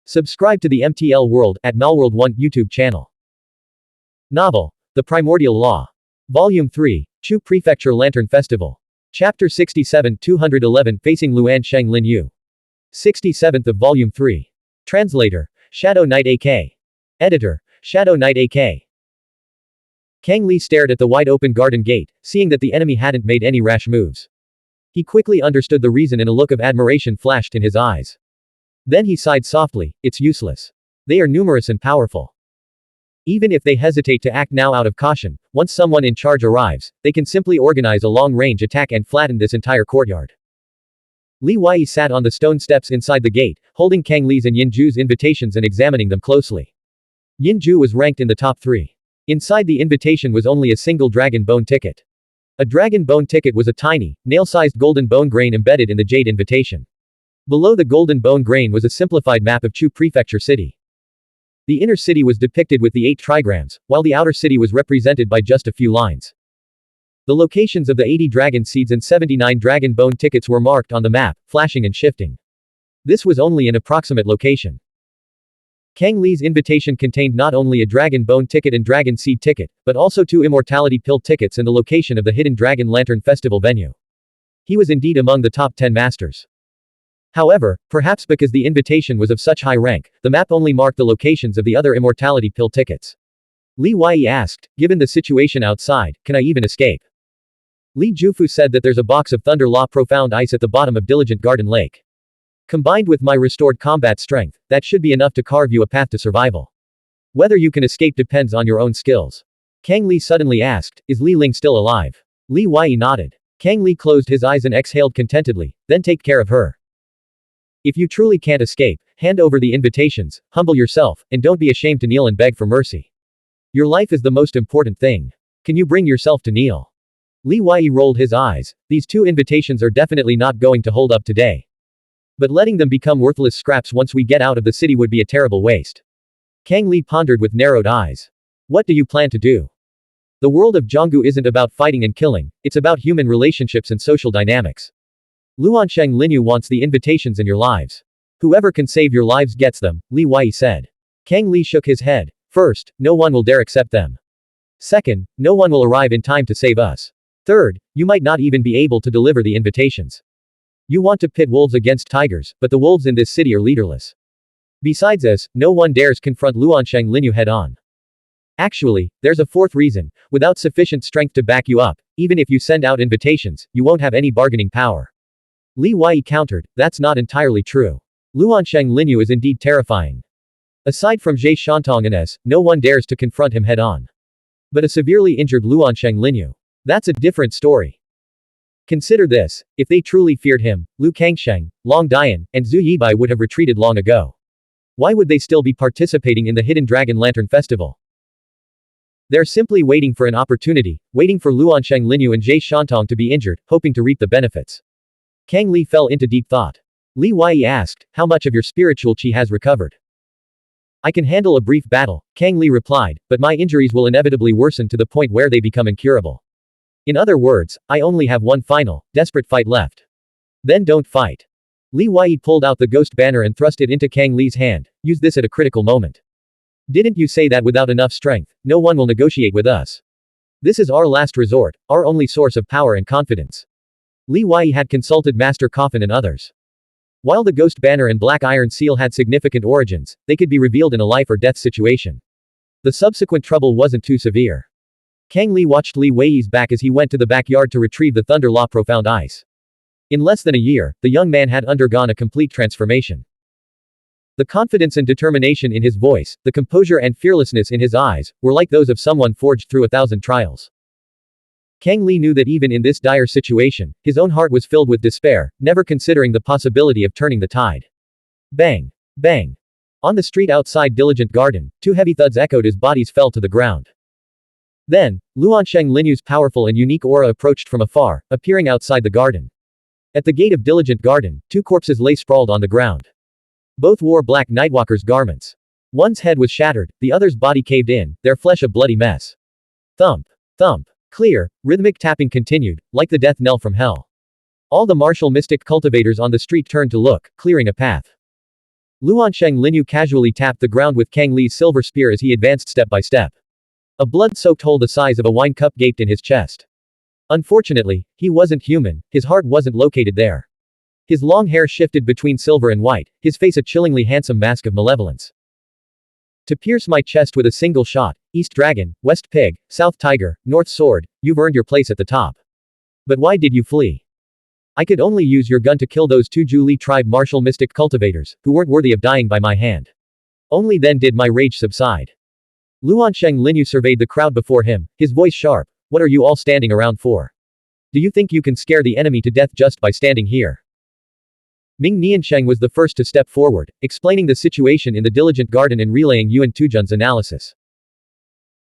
Subscribe to the MTL World at Malworld 1 YouTube channel. Novel: The Primordial Law. Volume 3, Chu Prefecture Lantern Festival. Chapter 67 211 Facing Luan Sheng Lin Yu. 67th of Volume 3. Translator: Shadow Knight AK. Editor: Shadow Knight AK. Kang Li stared at the wide-open garden gate, seeing that the enemy hadn't made any rash moves. He quickly understood the reason and a look of admiration flashed in his eyes. Then he sighed softly, it's useless. They are numerous and powerful. Even if they hesitate to act now out of caution, once someone in charge arrives, they can simply organize a long-range attack and flatten this entire courtyard. Li Wei sat on the stone steps inside the gate, holding Kang Li's and Yin Ju's invitations and examining them closely. Yin Ju was ranked in the top 3. Inside the invitation was only a single dragon bone ticket. A dragon bone ticket was a tiny, nail-sized golden bone grain embedded in the jade invitation. Below the golden bone grain was a simplified map of Chu Prefecture City. The inner city was depicted with the 8 trigrams, while the outer city was represented by just a few lines. The locations of the 80 dragon seeds and 79 dragon bone tickets were marked on the map, flashing and shifting. This was only an approximate location. Kang Li's invitation contained not only a dragon bone ticket and dragon seed ticket, but also 2 immortality pill tickets and the location of the hidden dragon lantern festival venue. He was indeed among the top 10 masters. However, perhaps because the invitation was of such high rank, the map only marked the locations of the other immortality pill tickets. Li Wei asked, given the situation outside, can I even escape? Li Jufu said that there's a box of Thunder Law Profound Ice at the bottom of Diligent Garden Lake. Combined with my restored combat strength, that should be enough to carve you a path to survival. Whether you can escape depends on your own skills. Kang Li suddenly asked, is Li Ling still alive? Li Wei nodded. Kang Li closed his eyes and exhaled contentedly, then take care of her. If you truly can't escape, hand over the invitations, humble yourself, and don't be ashamed to kneel and beg for mercy. Your life is the most important thing. Can you bring yourself to kneel? Li Wei rolled his eyes. These 2 invitations are definitely not going to hold up today. But letting them become worthless scraps once we get out of the city would be a terrible waste. Kang Li pondered with narrowed eyes. What do you plan to do? The world of Zhonggu isn't about fighting and killing, it's about human relationships and social dynamics. Luansheng Linyu wants the invitations in your lives. Whoever can save your lives gets them, Li Wei said. Kang Li shook his head. First, no one will dare accept them. Second, no one will arrive in time to save us. Third, you might not even be able to deliver the invitations. You want to pit wolves against tigers, but the wolves in this city are leaderless. Besides this, no one dares confront Luansheng Linyu head-on. Actually, there's a 4th reason. Without sufficient strength to back you up, even if you send out invitations, you won't have any bargaining power. Li Wei countered, that's not entirely true. Luansheng Linyu is indeed terrifying. Aside from Zhe Shantong and S, no one dares to confront him head-on. But a severely injured Luansheng Linyu. That's a different story. Consider this, if they truly feared him, Lu Kangsheng, Long Dian, and Zhu Yibai would have retreated long ago. Why would they still be participating in the Hidden Dragon Lantern Festival? They're simply waiting for an opportunity, waiting for Luansheng Linyu and Zhe Shantong to be injured, hoping to reap the benefits. Kang Li fell into deep thought. Li Wei asked, how much of your spiritual qi has recovered? I can handle a brief battle, Kang Li replied, but my injuries will inevitably worsen to the point where they become incurable. In other words, I only have one final, desperate fight left. Then don't fight. Li Wei pulled out the ghost banner and thrust it into Kang Li's hand. Use this at a critical moment. Didn't you say that without enough strength, no one will negotiate with us? This is our last resort, our only source of power and confidence. Li Wei had consulted Master Coffin and others. While the ghost banner and black iron seal had significant origins, they could be revealed in a life or death situation. The subsequent trouble wasn't too severe. Kang Li watched Li Wei's back as he went to the backyard to retrieve the Thunder Law Profound Ice. In less than a year, the young man had undergone a complete transformation. The confidence and determination in his voice, the composure and fearlessness in his eyes, were like those of someone forged through 1,000 trials. Kang Li knew that even in this dire situation, his own heart was filled with despair, never considering the possibility of turning the tide. Bang! Bang! On the street outside Diligent Garden, 2 heavy thuds echoed as bodies fell to the ground. Then, Luansheng Linyu's powerful and unique aura approached from afar, appearing outside the garden. At the gate of Diligent Garden, 2 corpses lay sprawled on the ground. Both wore black Nightwalker's garments. One's head was shattered, the other's body caved in, their flesh a bloody mess. Thump! Thump! Clear, rhythmic tapping continued, like the death knell from hell. All the martial mystic cultivators on the street turned to look, clearing a path. Luansheng Linyu casually tapped the ground with Kang Li's silver spear as he advanced step by step. A blood-soaked hole the size of a wine cup gaped in his chest. Unfortunately, he wasn't human, his heart wasn't located there. His long hair shifted between silver and white, his face a chillingly handsome mask of malevolence. To pierce my chest with a single shot, East Dragon, West Pig, South Tiger, North Sword, you've earned your place at the top. But why did you flee? I could only use your gun to kill those two Zhu tribe martial mystic cultivators, who weren't worthy of dying by my hand. Only then did my rage subside. Luansheng Linyu surveyed the crowd before him, his voice sharp. What are you all standing around for? Do you think you can scare the enemy to death just by standing here? Ming Niansheng was the first to step forward, explaining the situation in the diligent garden and relaying Yuan Tujun's analysis.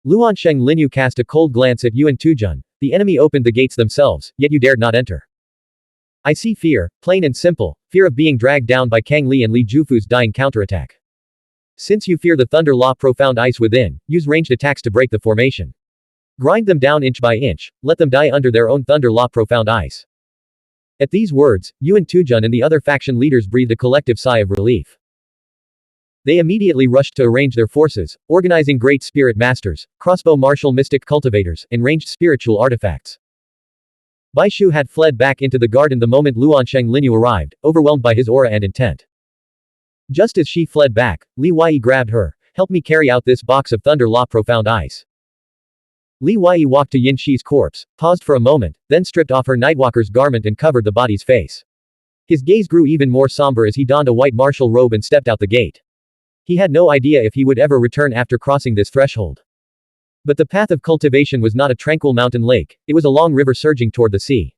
Luansheng Linyu cast a cold glance at Yuan Tujun. The enemy opened the gates themselves, yet you dared not enter. I see fear, plain and simple, fear of being dragged down by Kang Li and Li Jufu's dying counterattack. Since you fear the Thunder Law profound ice within, use ranged attacks to break the formation. Grind them down inch by inch, let them die under their own Thunder Law profound ice. At these words, Yuan Tujun and the other faction leaders breathed a collective sigh of relief. They immediately rushed to arrange their forces, organizing great spirit masters, crossbow martial mystic cultivators, and ranged spiritual artifacts. Bai Shu had fled back into the garden the moment Luansheng Linyu arrived, overwhelmed by his aura and intent. Just as she fled back, Li Yi grabbed her. Help me carry out this box of Thunder Law profound ice. Li Yi walked to Yin Shi's corpse, paused for a moment, then stripped off her Nightwalker's garment and covered the body's face. His gaze grew even more somber as he donned a white martial robe and stepped out the gate. He had no idea if he would ever return after crossing this threshold. But the path of cultivation was not a tranquil mountain lake, it was a long river surging toward the sea.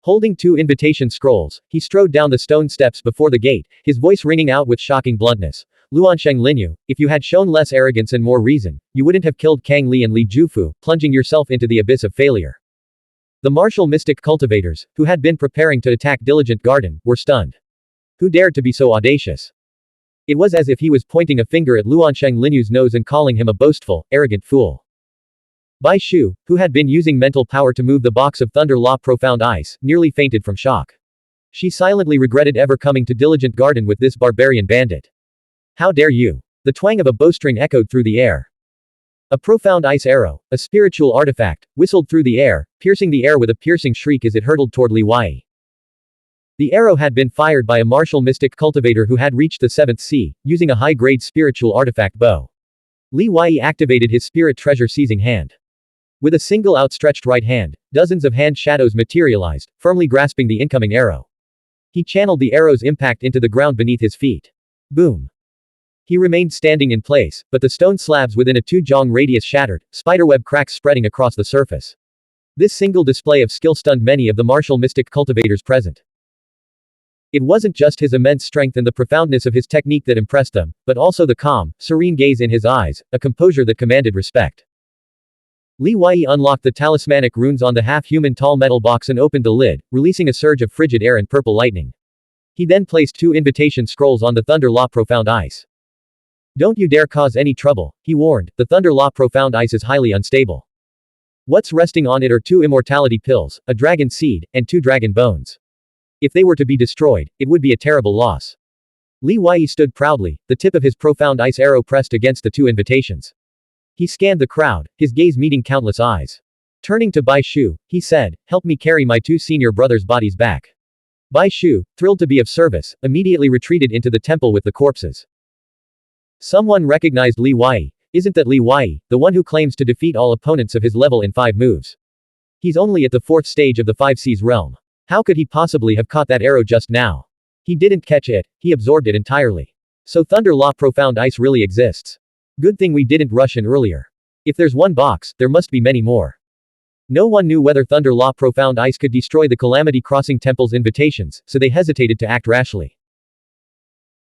Holding two invitation scrolls, he strode down the stone steps before the gate, his voice ringing out with shocking bluntness. Luansheng Linyu, if you had shown less arrogance and more reason, you wouldn't have killed Kang Li and Li Jufu, plunging yourself into the abyss of failure. The martial mystic cultivators, who had been preparing to attack Diligent Garden, were stunned. Who dared to be so audacious? It was as if he was pointing a finger at Luansheng Linyu's nose and calling him a boastful, arrogant fool. Bai Shu, who had been using mental power to move the box of Thunder Law profound ice, nearly fainted from shock. She silently regretted ever coming to Diligent Garden with this barbarian bandit. How dare you? The twang of a bowstring echoed through the air. A profound ice arrow, a spiritual artifact, whistled through the air, piercing the air with a piercing shriek as it hurtled toward Li Yi. The arrow had been fired by a martial mystic cultivator who had reached the 7th sea, using a high-grade spiritual artifact bow. Li Yi activated his spirit treasure seizing hand. With a single outstretched right hand, dozens of hand shadows materialized, firmly grasping the incoming arrow. He channeled the arrow's impact into the ground beneath his feet. Boom. He remained standing in place, but the stone slabs within a 2-jong radius shattered, spiderweb cracks spreading across the surface. This single display of skill stunned many of the martial mystic cultivators present. It wasn't just his immense strength and the profoundness of his technique that impressed them, but also the calm, serene gaze in his eyes, a composure that commanded respect. Li Yi unlocked the talismanic runes on the half-human tall metal box and opened the lid, releasing a surge of frigid air and purple lightning. He then placed 2 invitation scrolls on the Thunder Law profound ice. Don't you dare cause any trouble, he warned, the Thunder Law profound ice is highly unstable. What's resting on it are 2 immortality pills, a dragon seed, and 2 dragon bones. If they were to be destroyed, it would be a terrible loss. Li Yi stood proudly, the tip of his profound ice arrow pressed against the 2 invitations. He scanned the crowd, his gaze meeting countless eyes. Turning to Bai Shu, he said, help me carry my 2 senior brothers' bodies back. Bai Shu, thrilled to be of service, immediately retreated into the temple with the corpses. Someone recognized Li Yi. Isn't that Li Yi, the one who claims to defeat all opponents of his level in 5 moves? He's only at the 4th stage of the 5 Seas realm. How could he possibly have caught that arrow just now? He didn't catch it, he absorbed it entirely. So Thunder Law profound ice really exists. Good thing we didn't rush in earlier. If there's one box, there must be many more. No one knew whether Thunder Law profound ice could destroy the Calamity Crossing Temple's invitations, so they hesitated to act rashly.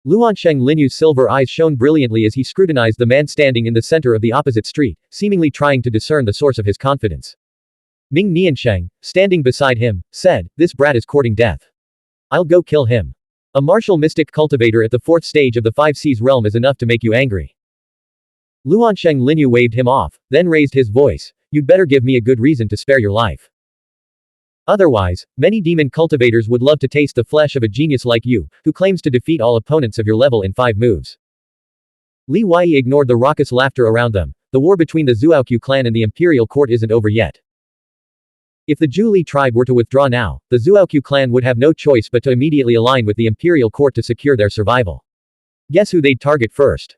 Luansheng Linyu's silver eyes shone brilliantly as he scrutinized the man standing in the center of the opposite street, seemingly trying to discern the source of his confidence. Ming Niansheng, standing beside him, said, this brat is courting death. I'll go kill him. A martial mystic cultivator at the 4th stage of the 5 Seas realm is enough to make you angry. Luansheng Linyu waved him off, then raised his voice, you'd better give me a good reason to spare your life. Otherwise, many demon cultivators would love to taste the flesh of a genius like you, who claims to defeat all opponents of your level in 5 moves. Li Wei ignored the raucous laughter around them. The war between the Zhuoqiu clan and the imperial court isn't over yet. If the Zhu Li tribe were to withdraw now, the Zhuoqiu clan would have no choice but to immediately align with the imperial court to secure their survival. Guess who they'd target first?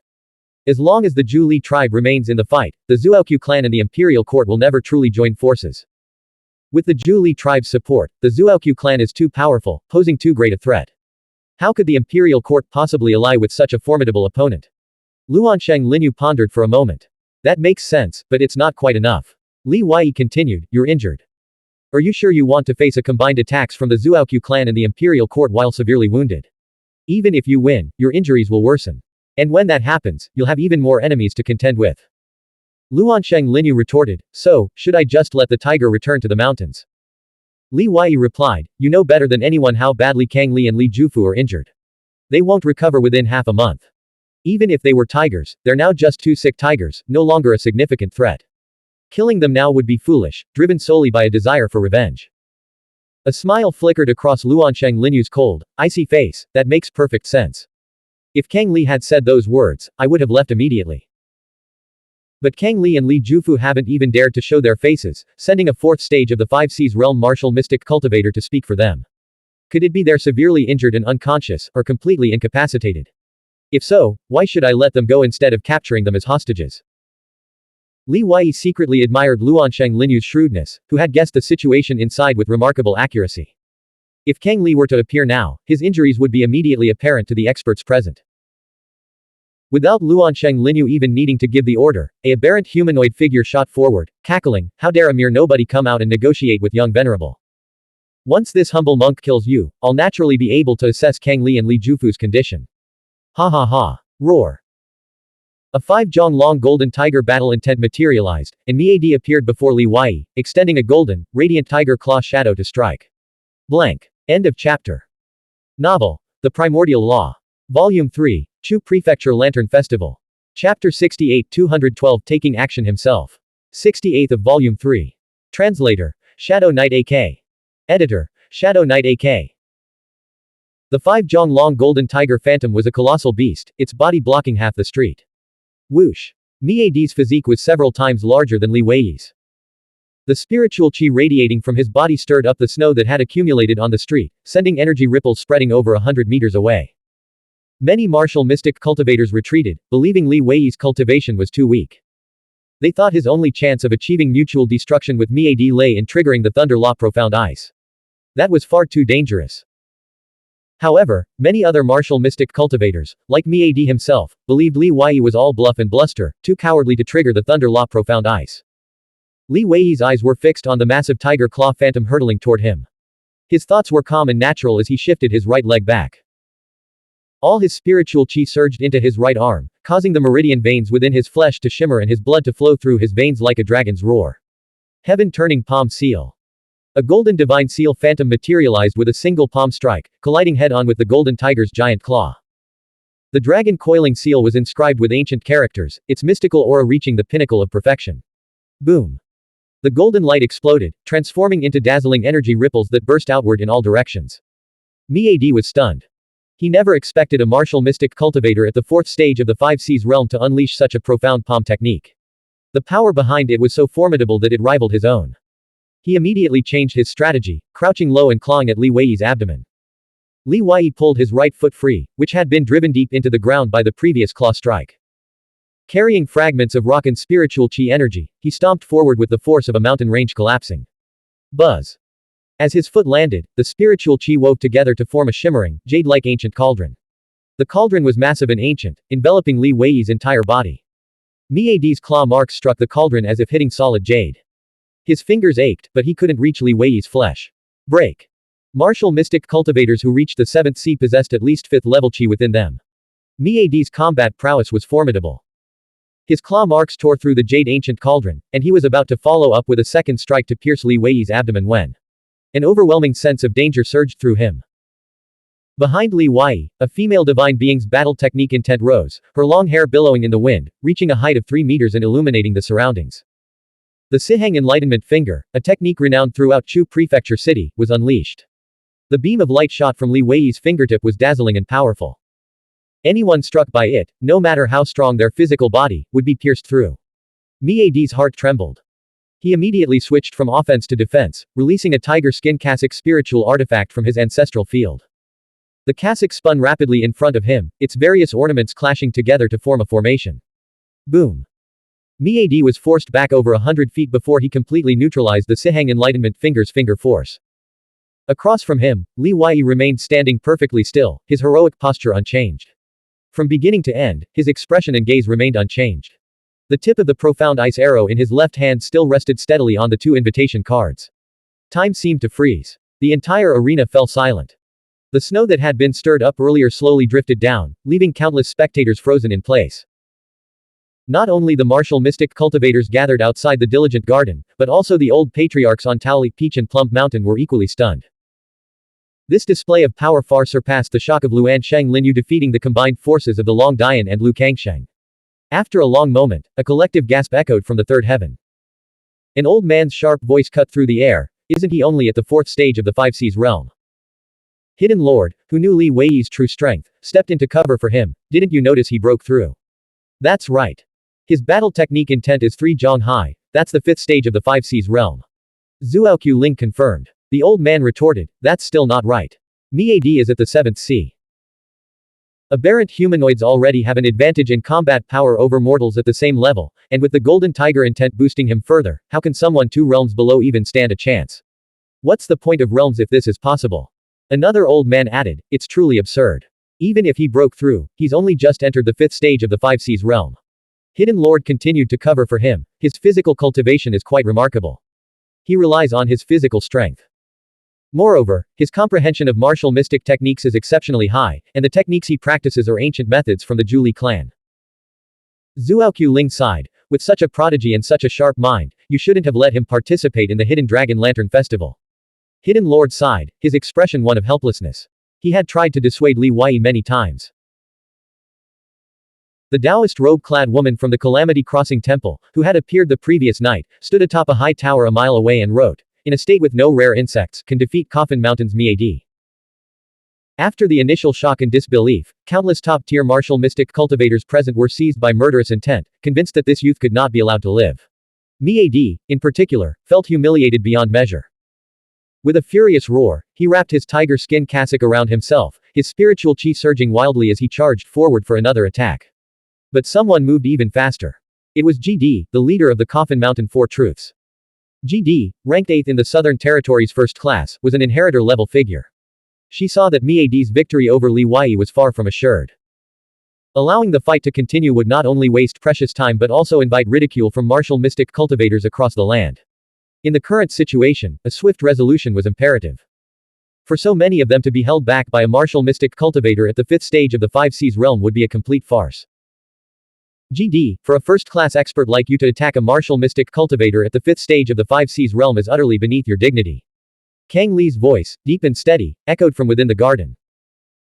As long as the Zhu Li tribe remains in the fight, the Zhuoqiu clan and the imperial court will never truly join forces. With the Zhu Li tribe's support, the Zhuoqiu clan is too powerful, posing too great a threat. How could the imperial court possibly ally with such a formidable opponent? Luansheng Linyu pondered for a moment. That makes sense, but it's not quite enough. Li Wei continued, you're injured. Are you sure you want to face a combined attacks from the Zhuoqiu clan and the imperial court while severely wounded? Even if you win, your injuries will worsen. And when that happens, you'll have even more enemies to contend with. Luansheng Linyu retorted, so, should I just let the tiger return to the mountains? Li Wei replied, you know better than anyone how badly Kang Li and Li Jufu are injured. They won't recover within half a month. Even if they were tigers, they're now just 2 sick tigers, no longer a significant threat. Killing them now would be foolish, driven solely by a desire for revenge. A smile flickered across Luansheng Linyu's cold, icy face. That makes perfect sense. If Kang Li had said those words, I would have left immediately. But Kang Li and Li Jufu haven't even dared to show their faces, sending a 4th stage of the 5 Seas realm martial mystic cultivator to speak for them. Could it be they're severely injured and unconscious, or completely incapacitated? If so, why should I let them go instead of capturing them as hostages? Li Wei secretly admired Luansheng Linyu's shrewdness, who had guessed the situation inside with remarkable accuracy. If Kang Li were to appear now, his injuries would be immediately apparent to the experts present. Without Luansheng Linyu even needing to give the order, a aberrant humanoid figure shot forward, cackling, how dare a mere nobody come out and negotiate with young venerable. Once this humble monk kills you, I'll naturally be able to assess Kang Li and Li Jufu's condition. Ha ha ha. Roar. A 5-jong-long golden tiger battle intent materialized, and Miadi appeared before Li Wei, extending a golden, radiant tiger claw shadow to strike. Blank. End of chapter. Novel. The Primordial Law. Volume 3. Chu Prefecture Lantern Festival. Chapter 68 212 Taking Action Himself. 68th of Volume 3. Translator. Shadow Knight AK. Editor. Shadow Knight AK. The 5-jong-long golden tiger phantom was a colossal beast, its body blocking half the street. Whoosh. Miadi's physique was several times larger than Li Wei's. The spiritual qi radiating from his body stirred up the snow that had accumulated on the street, sending energy ripples spreading over 100 meters away. Many martial mystic cultivators retreated, believing Li Wei's cultivation was too weak. They thought his only chance of achieving mutual destruction with Miadi lay in triggering the Thunder Law Profound Ice. That was far too dangerous. However, many other martial mystic cultivators, like Miadi himself, believed Li Wei was all bluff and bluster, too cowardly to trigger the Thunder Law Profound Ice. Li Wei's eyes were fixed on the massive tiger claw phantom hurtling toward him. His thoughts were calm and natural as he shifted his right leg back. All his spiritual qi surged into his right arm, causing the meridian veins within his flesh to shimmer and his blood to flow through his veins like a dragon's roar. Heaven-turning palm seal. A golden divine seal phantom materialized with a single palm strike, colliding head-on with the golden tiger's giant claw. The dragon coiling seal was inscribed with ancient characters, its mystical aura reaching the pinnacle of perfection. Boom. The golden light exploded, transforming into dazzling energy ripples that burst outward in all directions. Miadi was stunned. He never expected a martial mystic cultivator at the 4th stage of the 5 Seas realm to unleash such a profound palm technique. The power behind it was so formidable that it rivaled his own. He immediately changed his strategy, crouching low and clawing at Li Wei's abdomen. Li Wei pulled his right foot free, which had been driven deep into the ground by the previous claw strike. Carrying fragments of rock and spiritual qi energy, he stomped forward with the force of a mountain range collapsing. Buzz. As his foot landed, the spiritual qi wove together to form a shimmering, jade-like ancient cauldron. The cauldron was massive and ancient, enveloping Li Wei's entire body. Miadi's claw marks struck the cauldron as if hitting solid jade. His fingers ached, but he couldn't reach Li Wei's flesh. Break. Martial mystic cultivators who reached the 7th sea possessed at least 5th level qi within them. Miadi's combat prowess was formidable. His claw marks tore through the jade ancient cauldron, and he was about to follow up with a second strike to pierce Li Wei's abdomen when an overwhelming sense of danger surged through him. Behind Li Wei, a female divine being's battle technique intent rose, her long hair billowing in the wind, reaching a height of 3 meters and illuminating the surroundings. The Siheng Enlightenment Finger, a technique renowned throughout Chu Prefecture City, was unleashed. The beam of light shot from Li Weiyi's fingertip was dazzling and powerful. Anyone struck by it, no matter how strong their physical body, would be pierced through. Miadi's heart trembled. He immediately switched from offense to defense, releasing a tiger skin cassock spiritual artifact from his ancestral field. The cassock spun rapidly in front of him, its various ornaments clashing together to form a formation. Boom. Miadi was forced back over 100 feet before he completely neutralized the Siheng Enlightenment Finger's finger force. Across from him, Li Weiyi remained standing perfectly still, his heroic posture unchanged. From beginning to end, his expression and gaze remained unchanged. The tip of the profound ice arrow in his left hand still rested steadily on the 2 invitation cards. Time seemed to freeze. The entire arena fell silent. The snow that had been stirred up earlier slowly drifted down, leaving countless spectators frozen in place. Not only the martial mystic cultivators gathered outside the Diligent Garden, but also the old patriarchs on Taoli Peach and Plump Mountain were equally stunned. This display of power far surpassed the shock of Luan Sheng Linyu defeating the combined forces of the Long Dian and Lu Kangsheng. After a long moment, a collective gasp echoed from the third heaven. An old man's sharp voice cut through the air, isn't he only at the 4th stage of the 5 Seas realm? Hidden Lord, who knew Li Weiyi's true strength, stepped into cover for him. Didn't you notice he broke through? That's right. His battle technique intent is 3 Zhong Hai, that's the 5th stage of the 5 Seas realm. Zhuoqiu Ling confirmed. The old man retorted, that's still not right. Miadi is at the 7th sea. Aberrant humanoids already have an advantage in combat power over mortals at the same level, and with the Golden Tiger intent boosting him further, how can someone 2 realms below even stand a chance? What's the point of realms if this is possible? Another old man added, it's truly absurd. Even if he broke through, he's only just entered the 5th stage of the 5 Seas realm. Hidden Lord continued to cover for him, his physical cultivation is quite remarkable. He relies on his physical strength. Moreover, his comprehension of martial mystic techniques is exceptionally high, and the techniques he practices are ancient methods from the Zhu clan. Zhuoqiu Ling sighed, with such a prodigy and such a sharp mind, you shouldn't have let him participate in the Hidden Dragon Lantern Festival. Hidden Lord sighed, his expression one of helplessness. He had tried to dissuade Li Weiyi many times. The Taoist robe-clad woman from the Calamity Crossing Temple, who had appeared the previous night, stood atop a high tower a mile away and wrote, in a state with no rare insects, can defeat Coffin Mountain's Miadi. After the initial shock and disbelief, countless top-tier martial mystic cultivators present were seized by murderous intent, convinced that this youth could not be allowed to live. Miadi, in particular, felt humiliated beyond measure. With a furious roar, he wrapped his tiger skin cassock around himself, his spiritual chi surging wildly as he charged forward for another attack. But someone moved even faster. It was GD, the leader of the Coffin Mountain Four Truths. GD, ranked 8th in the Southern Territories First Class, was an inheritor-level figure. She saw that Miadi's victory over Li Weiyi was far from assured. Allowing the fight to continue would not only waste precious time but also invite ridicule from martial mystic cultivators across the land. In the current situation, a swift resolution was imperative. For so many of them to be held back by a martial mystic cultivator at the 5th stage of the 5 Seas realm would be a complete farce. GD, for a first-class expert like you to attack a martial mystic cultivator at the 5th stage of the 5 Seas realm is utterly beneath your dignity. Kang Li's voice, deep and steady, echoed from within the garden.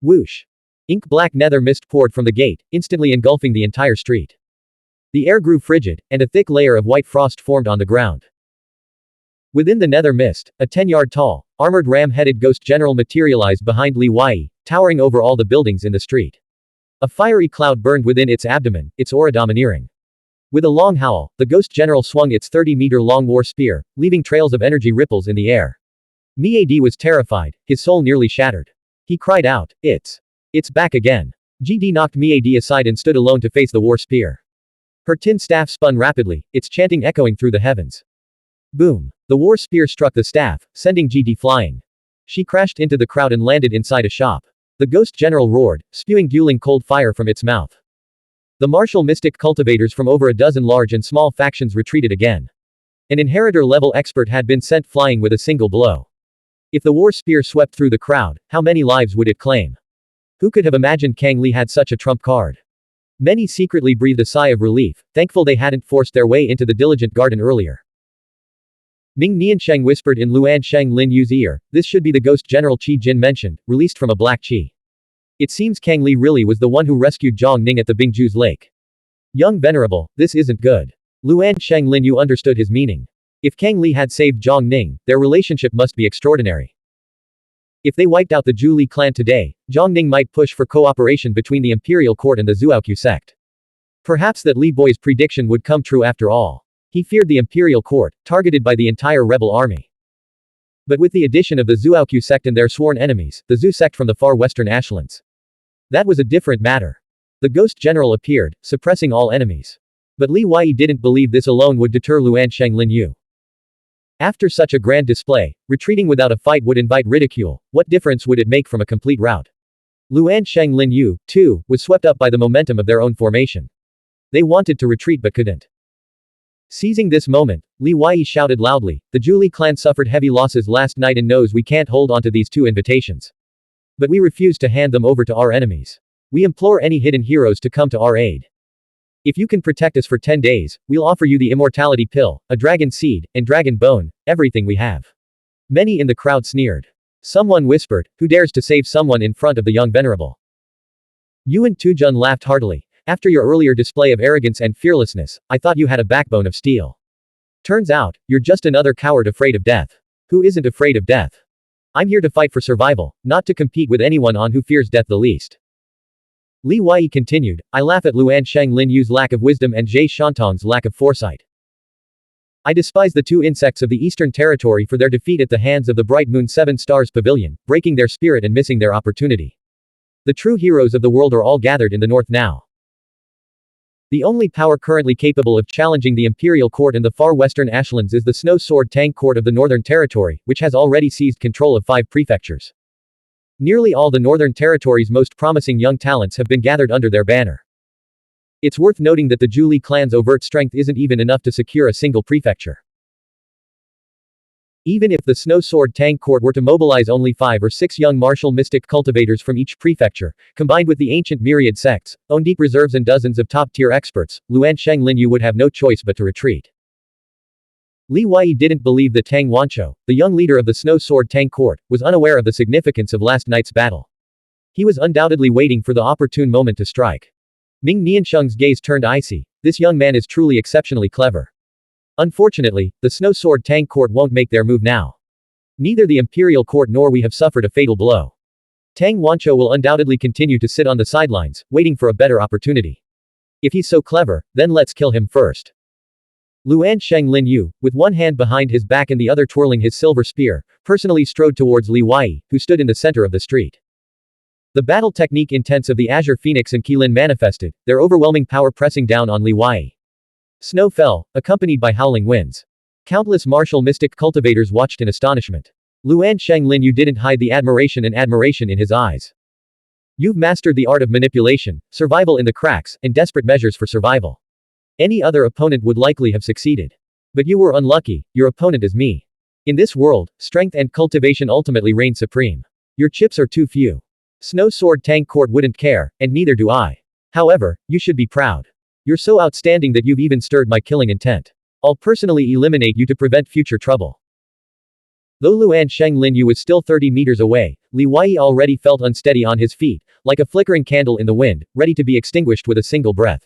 Whoosh. Ink-black nether mist poured from the gate, instantly engulfing the entire street. The air grew frigid, and a thick layer of white frost formed on the ground. Within the nether mist, a 10-yard tall, armored ram-headed ghost general materialized behind Li Weiyi, towering over all the buildings in the street. A fiery cloud burned within its abdomen, its aura domineering. With a long howl, the ghost general swung its 30-meter-long war spear, leaving trails of energy ripples in the air. Miadi was terrified, his soul nearly shattered. He cried out, It's back again. GD knocked Miadi aside and stood alone to face the war spear. Her tin staff spun rapidly, its chanting echoing through the heavens. Boom. The war spear struck the staff, sending GD flying. She crashed into the crowd and landed inside a shop. The ghost general roared, spewing dueling cold fire from its mouth. The martial mystic cultivators from over a dozen large and small factions retreated again. An inheritor-level expert had been sent flying with a single blow. If the war spear swept through the crowd, how many lives would it claim? Who could have imagined Kang Li had such a trump card? Many secretly breathed a sigh of relief, thankful they hadn't forced their way into the Diligent Garden earlier. Ming Niansheng whispered in Luan Sheng Lin Yu's ear, this should be the ghost General Qi Jin mentioned, released from a black Qi. It seems Kang Li really was the one who rescued Zhang Ning at the Bingju's lake. Young Venerable, this isn't good. Luan Sheng Lin Yu understood his meaning. If Kang Li had saved Zhang Ning, their relationship must be extraordinary. If they wiped out the Zhu Li clan today, Zhang Ning might push for cooperation between the imperial court and the Zhuoqiu sect. Perhaps that Li Boi's prediction would come true after all. He feared the imperial court, targeted by the entire rebel army. But with the addition of the Zhuoqiu sect and their sworn enemies, the Zhu sect from the far western Ashlands, that was a different matter. The ghost general appeared, suppressing all enemies. But Li Wei didn't believe this alone would deter Luansheng Linyu. After such a grand display, retreating without a fight would invite ridicule. What difference would it make from a complete rout? Luansheng Linyu, too, was swept up by the momentum of their own formation. They wanted to retreat but couldn't. Seizing this moment, Li Wei shouted loudly, "The Zhu Li clan suffered heavy losses last night and knows we can't hold onto these two invitations. But we refuse to hand them over to our enemies. We implore any hidden heroes to come to our aid. If you can protect us for 10 days, we'll offer you the immortality pill, a dragon seed, and dragon bone, everything we have." Many in the crowd sneered. Someone whispered, "Who dares to save someone in front of the young venerable?" Yuan Tujun laughed heartily. "After your earlier display of arrogance and fearlessness, I thought you had a backbone of steel. Turns out, you're just another coward afraid of death. Who isn't afraid of death? I'm here to fight for survival, not to compete with anyone on who fears death the least." Li Wei continued, "I laugh at Luansheng Linyu's lack of wisdom and Jie Shantong's lack of foresight. I despise the two insects of the Eastern Territory for their defeat at the hands of the Bright Moon Seven Stars Pavilion, breaking their spirit and missing their opportunity. The true heroes of the world are all gathered in the north now. The only power currently capable of challenging the Imperial Court in the far western Ashlands is the Snow Sword Tang Court of the Northern Territory, which has already seized control of 5 prefectures. Nearly all the Northern Territory's most promising young talents have been gathered under their banner. It's worth noting that the Zhu Li clan's overt strength isn't even enough to secure a single prefecture. Even if the Snow Sword Tang Court were to mobilize only 5 or 6 young martial mystic cultivators from each prefecture, combined with the ancient myriad sects, own deep reserves and dozens of top-tier experts, Luansheng Linyu would have no choice but to retreat. Li Wei didn't believe that Tang Wancho, the young leader of the Snow Sword Tang Court, was unaware of the significance of last night's battle. He was undoubtedly waiting for the opportune moment to strike. Ming Niansheng's gaze turned icy. This young man is truly exceptionally clever. Unfortunately, the Snow Sword Tang Court won't make their move now. Neither the Imperial Court nor we have suffered a fatal blow. Tang Wancho will undoubtedly continue to sit on the sidelines, waiting for a better opportunity. If he's so clever, then let's kill him first." Luansheng Linyu, with one hand behind his back and the other twirling his silver spear, personally strode towards Li Wei, who stood in the center of the street. The battle technique intense of the Azure Phoenix and Qilin manifested, their overwhelming power pressing down on Li Wei. Snow fell, accompanied by howling winds. Countless martial mystic cultivators watched in astonishment. Luansheng Linyu didn't hide the admiration in his eyes. "You've mastered the art of manipulation, survival in the cracks, and desperate measures for survival. Any other opponent would likely have succeeded. But you were unlucky, your opponent is me. In this world, strength and cultivation ultimately reign supreme. Your chips are too few. Snow Sword Tang Court wouldn't care, and neither do I. However, you should be proud. You're so outstanding that you've even stirred my killing intent. I'll personally eliminate you to prevent future trouble." Though Luansheng Linyu was still 30 meters away, Li Wei already felt unsteady on his feet, like a flickering candle in the wind, ready to be extinguished with a single breath.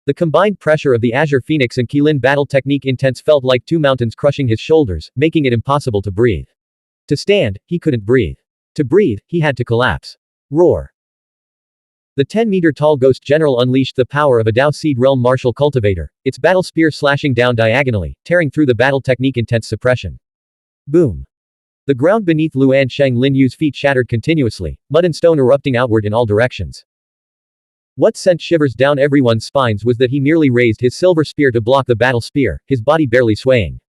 The combined pressure of the Azure Phoenix and Qilin battle technique intense felt like 2 mountains crushing his shoulders, making it impossible to breathe. To stand, he couldn't breathe. To breathe, he had to collapse. Roar. The 10-meter-tall ghost general unleashed the power of a Dao Seed Realm martial cultivator, its battle spear slashing down diagonally, tearing through the battle technique intense suppression. Boom. The ground beneath Luansheng Linyu's feet shattered continuously, mud and stone erupting outward in all directions. What sent shivers down everyone's spines was that he merely raised his silver spear to block the battle spear, his body barely swaying.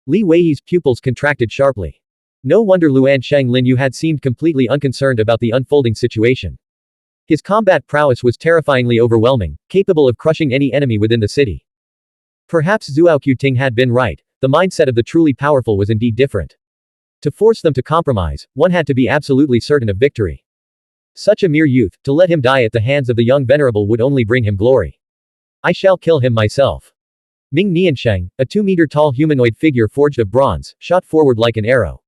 Li Wei's pupils contracted sharply. No wonder Luansheng Linyu had seemed completely unconcerned about the unfolding situation. His combat prowess was terrifyingly overwhelming, capable of crushing any enemy within the city. Perhaps Zhuoqiu Ting had been right, the mindset of the truly powerful was indeed different. To force them to compromise, one had to be absolutely certain of victory. Such a mere youth, to let him die at the hands of the young venerable would only bring him glory. I shall kill him myself. Ming Niansheng, a 2-meter-tall humanoid figure forged of bronze, shot forward like an arrow.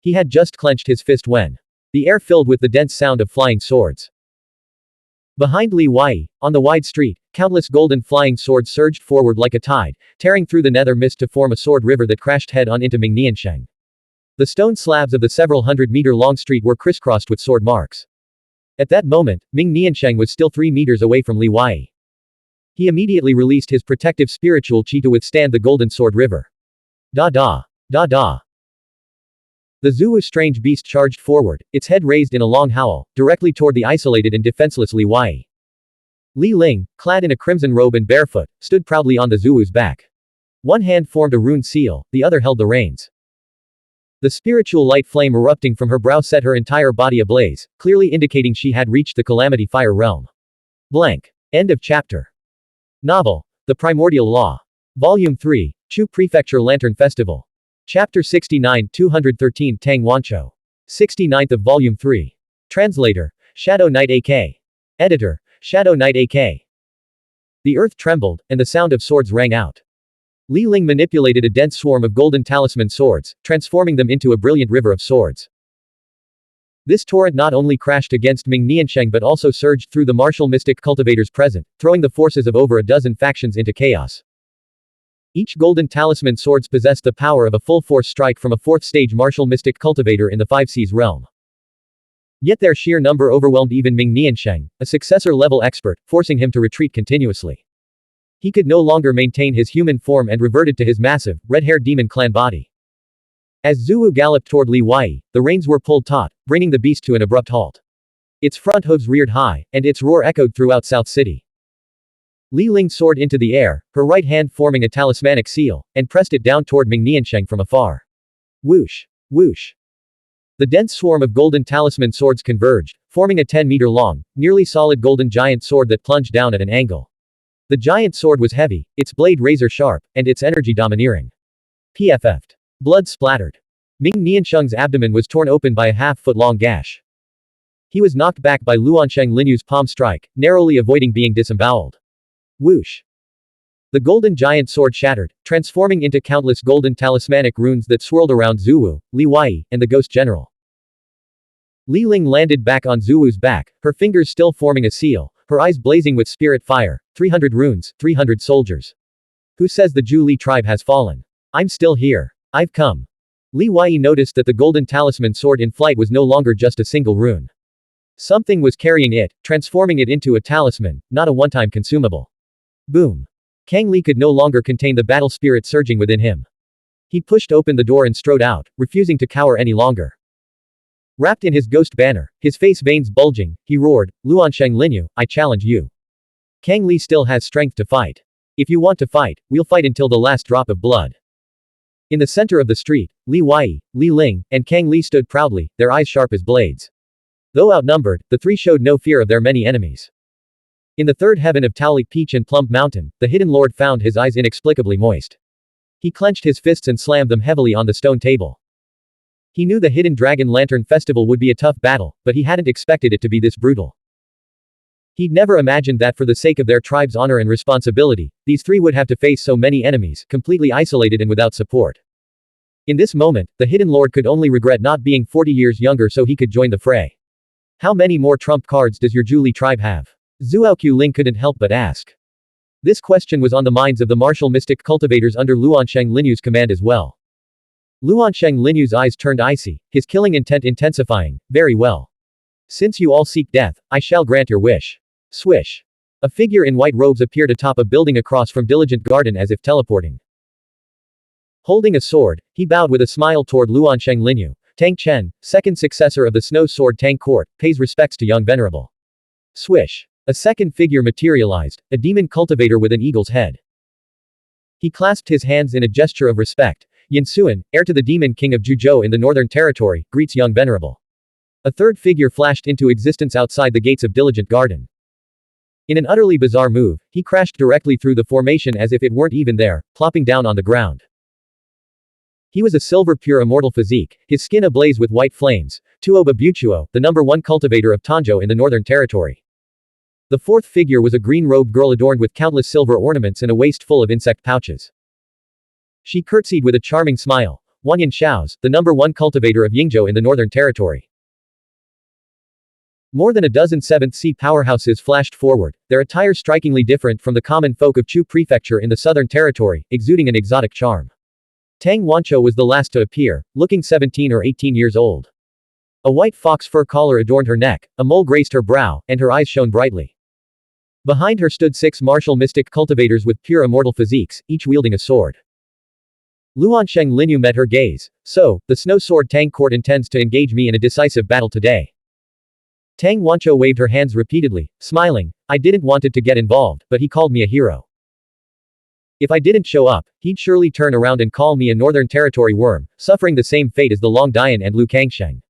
He had just clenched his fist when the air filled with the dense sound of flying swords. Behind Li Wei, on the wide street, countless golden flying swords surged forward like a tide, tearing through the nether mist to form a sword river that crashed head-on into Ming Niansheng. The stone slabs of the several hundred-meter-long street were crisscrossed with sword marks. At that moment, Ming Niansheng was still 3 meters away from Li Wei. He immediately released his protective spiritual chi to withstand the golden sword river. Da da. Da da. The Zhuwu strange beast charged forward, its head raised in a long howl, directly toward the isolated and defenseless Li Wei. Li Ling, clad in a crimson robe and barefoot, stood proudly on the Zhuwu's back. One hand formed a rune seal, the other held the reins. The spiritual light flame erupting from her brow set her entire body ablaze, clearly indicating she had reached the Calamity Fire realm. Blank. End of chapter. Novel, The Primordial Law. Volume 3, Chu Prefecture Lantern Festival. Chapter 69 213 Tang Wancho. 69th of Volume 3. Translator, Shadow Knight AK. Editor, Shadow Knight AK. The earth trembled, and the sound of swords rang out. Li Ling manipulated a dense swarm of golden talisman swords, transforming them into a brilliant river of swords. This torrent not only crashed against Ming Niansheng but also surged through the martial mystic cultivators present, throwing the forces of over a dozen factions into chaos. Each golden talisman swords possessed the power of a full-force strike from a 4th-stage martial mystic cultivator in the 5 Seas realm. Yet their sheer number overwhelmed even Ming Niansheng, a successor-level expert, forcing him to retreat continuously. He could no longer maintain his human form and reverted to his massive, red-haired demon clan body. As Zhuwu galloped toward Li Wei, the reins were pulled taut, bringing the beast to an abrupt halt. Its front hooves reared high, and its roar echoed throughout South City. Li Ling soared into the air, her right hand forming a talismanic seal, and pressed it down toward Ming Niansheng from afar. Whoosh! Whoosh! The dense swarm of golden talisman swords converged, forming a 10-meter-long, nearly solid golden giant sword that plunged down at an angle. The giant sword was heavy, its blade razor-sharp, and its energy domineering. PFF'd. Blood splattered. Ming Niansheng's abdomen was torn open by a half-foot-long gash. He was knocked back by Luansheng Linyu's palm strike, narrowly avoiding being disemboweled. Whoosh! The golden giant sword shattered, transforming into countless golden talismanic runes that swirled around Zhuwu, Li Wei, and the ghost general. Li Ling landed back on Zhuwu's back, her fingers still forming a seal, her eyes blazing with spirit fire. 300 runes, 300 soldiers. Who says the Zhu Li tribe has fallen? I'm still here. I've come. Li Wei noticed that the golden talisman sword in flight was no longer just a single rune. Something was carrying it, transforming it into a talisman, not a one-time consumable. Boom. Kang Li could no longer contain the battle spirit surging within him. He pushed open the door and strode out, refusing to cower any longer. Wrapped in his ghost banner, his face veins bulging, he roared, Luansheng Linyu, I challenge you. Kang Li still has strength to fight. If you want to fight, we'll fight until the last drop of blood. In the center of the street, Li Wei, Li Ling, and Kang Li stood proudly, their eyes sharp as blades. Though outnumbered, the three showed no fear of their many enemies. In the third heaven of Taolik Peach and Plum Mountain, the hidden lord found his eyes inexplicably moist. He clenched his fists and slammed them heavily on the stone table. He knew the Hidden Dragon Lantern Festival would be a tough battle, but he hadn't expected it to be this brutal. He'd never imagined that for the sake of their tribe's honor and responsibility, these three would have to face so many enemies, completely isolated and without support. In this moment, the Hidden Lord could only regret not being 40 years younger so he could join the fray. How many more trump cards does your Zhu Li tribe have? Zhuoqiu Ling couldn't help but ask. This question was on the minds of the martial mystic cultivators under Luansheng Linyu's command as well. Luansheng Linyu's eyes turned icy, his killing intent intensifying. Very well. Since you all seek death, I shall grant your wish. Swish. A figure in white robes appeared atop a building across from Diligent Garden as if teleporting. Holding a sword, he bowed with a smile toward Luansheng Linyu. Tang Chen, second successor of the Snow Sword Tang Court, pays respects to young venerable. Swish. A second figure materialized, a demon cultivator with an eagle's head. He clasped his hands in a gesture of respect. Yin Suan, heir to the demon king of Zhuzhou in the Northern Territory, greets young venerable. A third figure flashed into existence outside the gates of Diligent Garden. In an utterly bizarre move, he crashed directly through the formation as if it weren't even there, plopping down on the ground. He was a silver pure immortal physique, his skin ablaze with white flames, Tuoba Buchuo, the #1 cultivator of Tanzhou in the Northern Territory. The fourth figure was a green-robed girl adorned with countless silver ornaments and a waist full of insect pouches. She curtsied with a charming smile. Wanyan Xiaos, the #1 cultivator of Yingzhou in the Northern Territory. More than a dozen 7th Sea powerhouses flashed forward, their attire strikingly different from the common folk of Chu Prefecture in the Southern Territory, exuding an exotic charm. Tang Wancho was the last to appear, looking 17 or 18 years old. A white fox fur collar adorned her neck, a mole graced her brow, and her eyes shone brightly. Behind her stood 6 martial mystic cultivators with pure immortal physiques, each wielding a sword. Luansheng Linyu met her gaze. So, the snow sword Tang court intends to engage me in a decisive battle today. Tang Wancho waved her hands repeatedly, smiling. I didn't want it to get involved, but he called me a hero. If I didn't show up, he'd surely turn around and call me a Northern Territory worm, suffering the same fate as the Long Dian and Lu Kangsheng.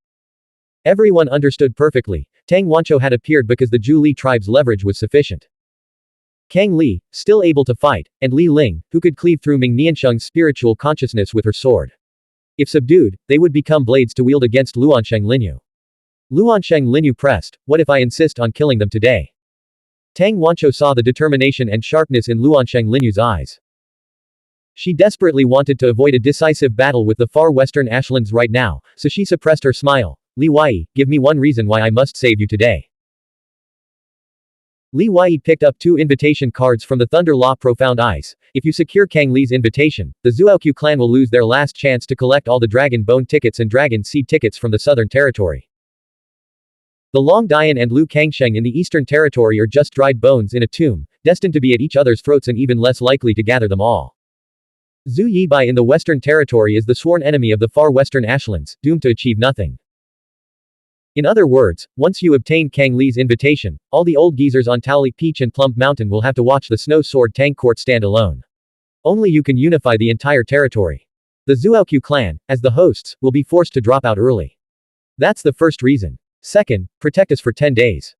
Everyone understood perfectly. Tang Wancho had appeared because the Zhu Li tribe's leverage was sufficient. Kang Li, still able to fight, and Li Ling, who could cleave through Ming Niansheng's spiritual consciousness with her sword. If subdued, they would become blades to wield against Luansheng Linyu. Luansheng Linyu pressed, what if I insist on killing them today? Tang Wancho saw the determination and sharpness in Luansheng Linyu's eyes. She desperately wanted to avoid a decisive battle with the far western Ashlands right now, so she suppressed her smile. Li Wei, give me one reason why I must save you today. Li Wei picked up 2 invitation cards from the Thunder Law Profound Ice. If you secure Kang Li's invitation, the Zuoqiu clan will lose their last chance to collect all the Dragon Bone tickets and Dragon Seed tickets from the Southern Territory. The Long Dian and Lu Kangsheng in the Eastern Territory are just dried bones in a tomb, destined to be at each other's throats and even less likely to gather them all. Zhu Yibai in the Western Territory is the sworn enemy of the far western Ashlands, doomed to achieve nothing. In other words, once you obtain Kang Li's invitation, all the old geezers on Tally Peach and Plump Mountain will have to watch the Snow Sword Tang court stand alone. Only you can unify the entire territory. The Zuoqiu clan, as the hosts, will be forced to drop out early. That's the first reason. Second, protect us for 10 days.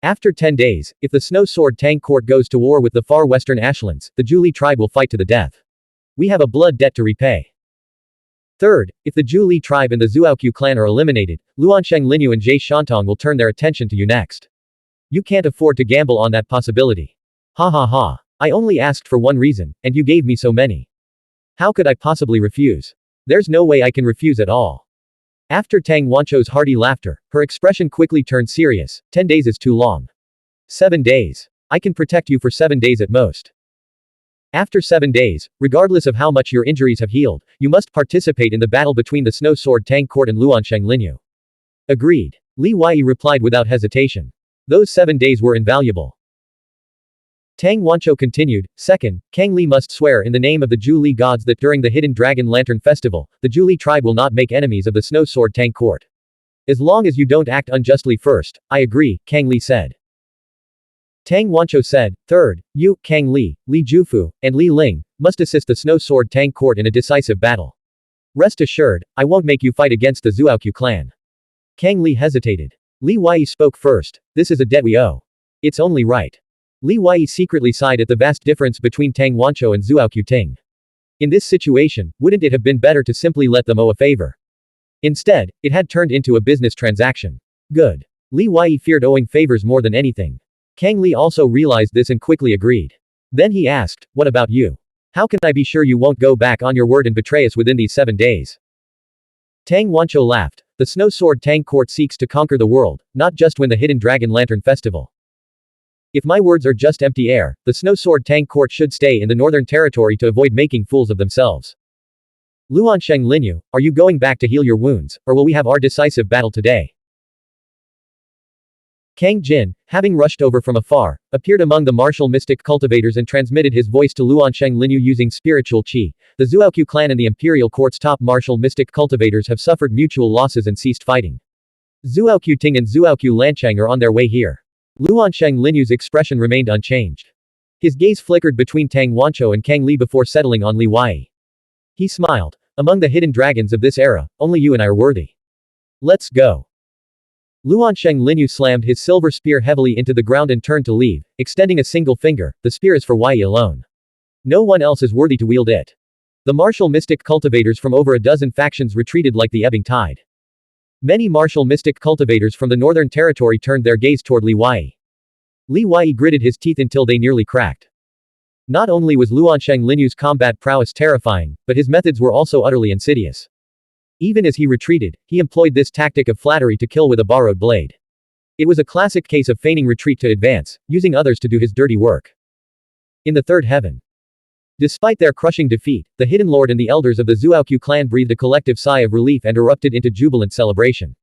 After 10 days, if the Snow Sword Tang court goes to war with the far western Ashlands, the Zhu Li tribe will fight to the death. We have a blood debt to repay. Third, if the Zhu Li tribe and the Zuoqiu clan are eliminated, Luansheng Linyu and Jie Shantong will turn their attention to you next. You can't afford to gamble on that possibility. Ha ha ha. I only asked for one reason, and you gave me so many. How could I possibly refuse? There's no way I can refuse at all. After Tang Wancho's hearty laughter, her expression quickly turned serious. 10 days is too long. 7 days. I can protect you for 7 days at most. After 7 days, regardless of how much your injuries have healed, you must participate in the battle between the Snow Sword Tang court and Luansheng Linyu. Agreed. Li Wei replied without hesitation. Those 7 days were invaluable. Tang Wancho continued, second, Kang Li must swear in the name of the Zhu Li gods that during the Hidden Dragon Lantern Festival, the Zhu Li tribe will not make enemies of the Snow Sword Tang court. As long as you don't act unjustly first, I agree, Kang Li said. Tang Wancho said, third, you, Kang Li, Li Jufu, and Li Ling, must assist the Snow Sword Tang court in a decisive battle. Rest assured, I won't make you fight against the Zuoqiu clan. Kang Li hesitated. Li Wei spoke first, this is a debt we owe. It's only right. Li Wei secretly sighed at the vast difference between Tang Wancho and Zuoqiu Ting. In this situation, wouldn't it have been better to simply let them owe a favor? Instead, it had turned into a business transaction. Good. Li Wei feared owing favors more than anything. Kang Li also realized this and quickly agreed. Then he asked, what about you? How can I be sure you won't go back on your word and betray us within these 7 days? Tang Wancho laughed. The Snow Sword Tang court seeks to conquer the world, not just win the Hidden Dragon Lantern Festival. If my words are just empty air, the Snow Sword Tang court should stay in the Northern Territory to avoid making fools of themselves. Luansheng Linyu, are you going back to heal your wounds, or will we have our decisive battle today? Kang Jin, having rushed over from afar, appeared among the martial mystic cultivators and transmitted his voice to Luansheng Linyu using spiritual qi. The Zuoqiu clan and the Imperial Court's top martial mystic cultivators have suffered mutual losses and ceased fighting. Zuoqiu Ting and Zuoqiu Lanchang are on their way here. Luansheng Linyu's expression remained unchanged. His gaze flickered between Tang Wancho and Kang Li before settling on Li Wei. He smiled. Among the hidden dragons of this era, only you and I are worthy. Let's go. Luansheng Linyu slammed his silver spear heavily into the ground and turned to leave, extending a single finger. The spear is for Wei alone. No one else is worthy to wield it. The martial mystic cultivators from over a dozen factions retreated like the ebbing tide. Many martial mystic cultivators from the Northern Territory turned their gaze toward Li Wei. Li Wei gritted his teeth until they nearly cracked. Not only was Luansheng Linyu's combat prowess terrifying, but his methods were also utterly insidious. Even as he retreated, he employed this tactic of flattery to kill with a borrowed blade. It was a classic case of feigning retreat to advance, using others to do his dirty work. In the third heaven. Despite their crushing defeat, the Hidden Lord and the elders of the Xuanhuan clan breathed a collective sigh of relief and erupted into jubilant celebration.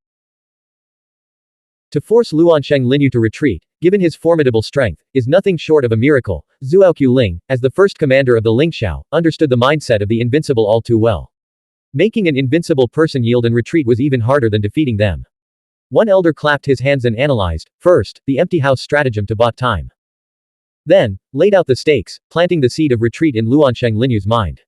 To force Luansheng Linyu to retreat, given his formidable strength, is nothing short of a miracle. Xuanhuan Ling, as the first commander of the Lingxiao, understood the mindset of the invincible all too well. Making an invincible person yield and retreat was even harder than defeating them. One elder clapped his hands and analyzed, first, the empty house stratagem to bot time. Then, laid out the stakes, planting the seed of retreat in Luansheng Linyu's mind.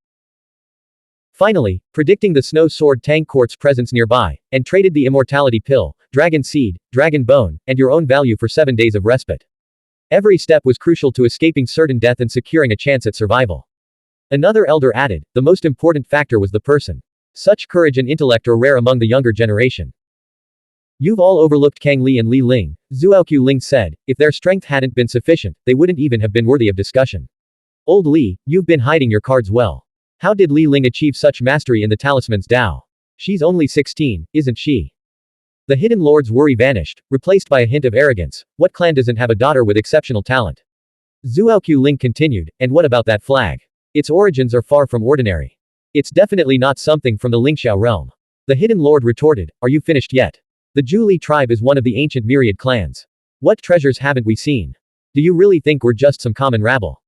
Finally, predicting the snow sword Tang Court's presence nearby, and traded the immortality pill, dragon seed, dragon bone, and your own value for 7 days of respite. Every step was crucial to escaping certain death and securing a chance at survival. Another elder added, the most important factor was the person. Such courage and intellect are rare among the younger generation. You've all overlooked Kang Li and Li Ling, Xuanhuan Ling said. If their strength hadn't been sufficient, they wouldn't even have been worthy of discussion. Old Li, you've been hiding your cards well. How did Li Ling achieve such mastery in the talisman's Tao? She's only 16, isn't she? The Hidden Lord's worry vanished, replaced by a hint of arrogance. What clan doesn't have a daughter with exceptional talent? Xuanhuan Ling continued, and what about that flag? Its origins are far from ordinary. It's definitely not something from the Lingxiao realm. The Hidden Lord retorted, are you finished yet? The Zhu tribe is one of the ancient myriad clans. What treasures haven't we seen? Do you really think we're just some common rabble?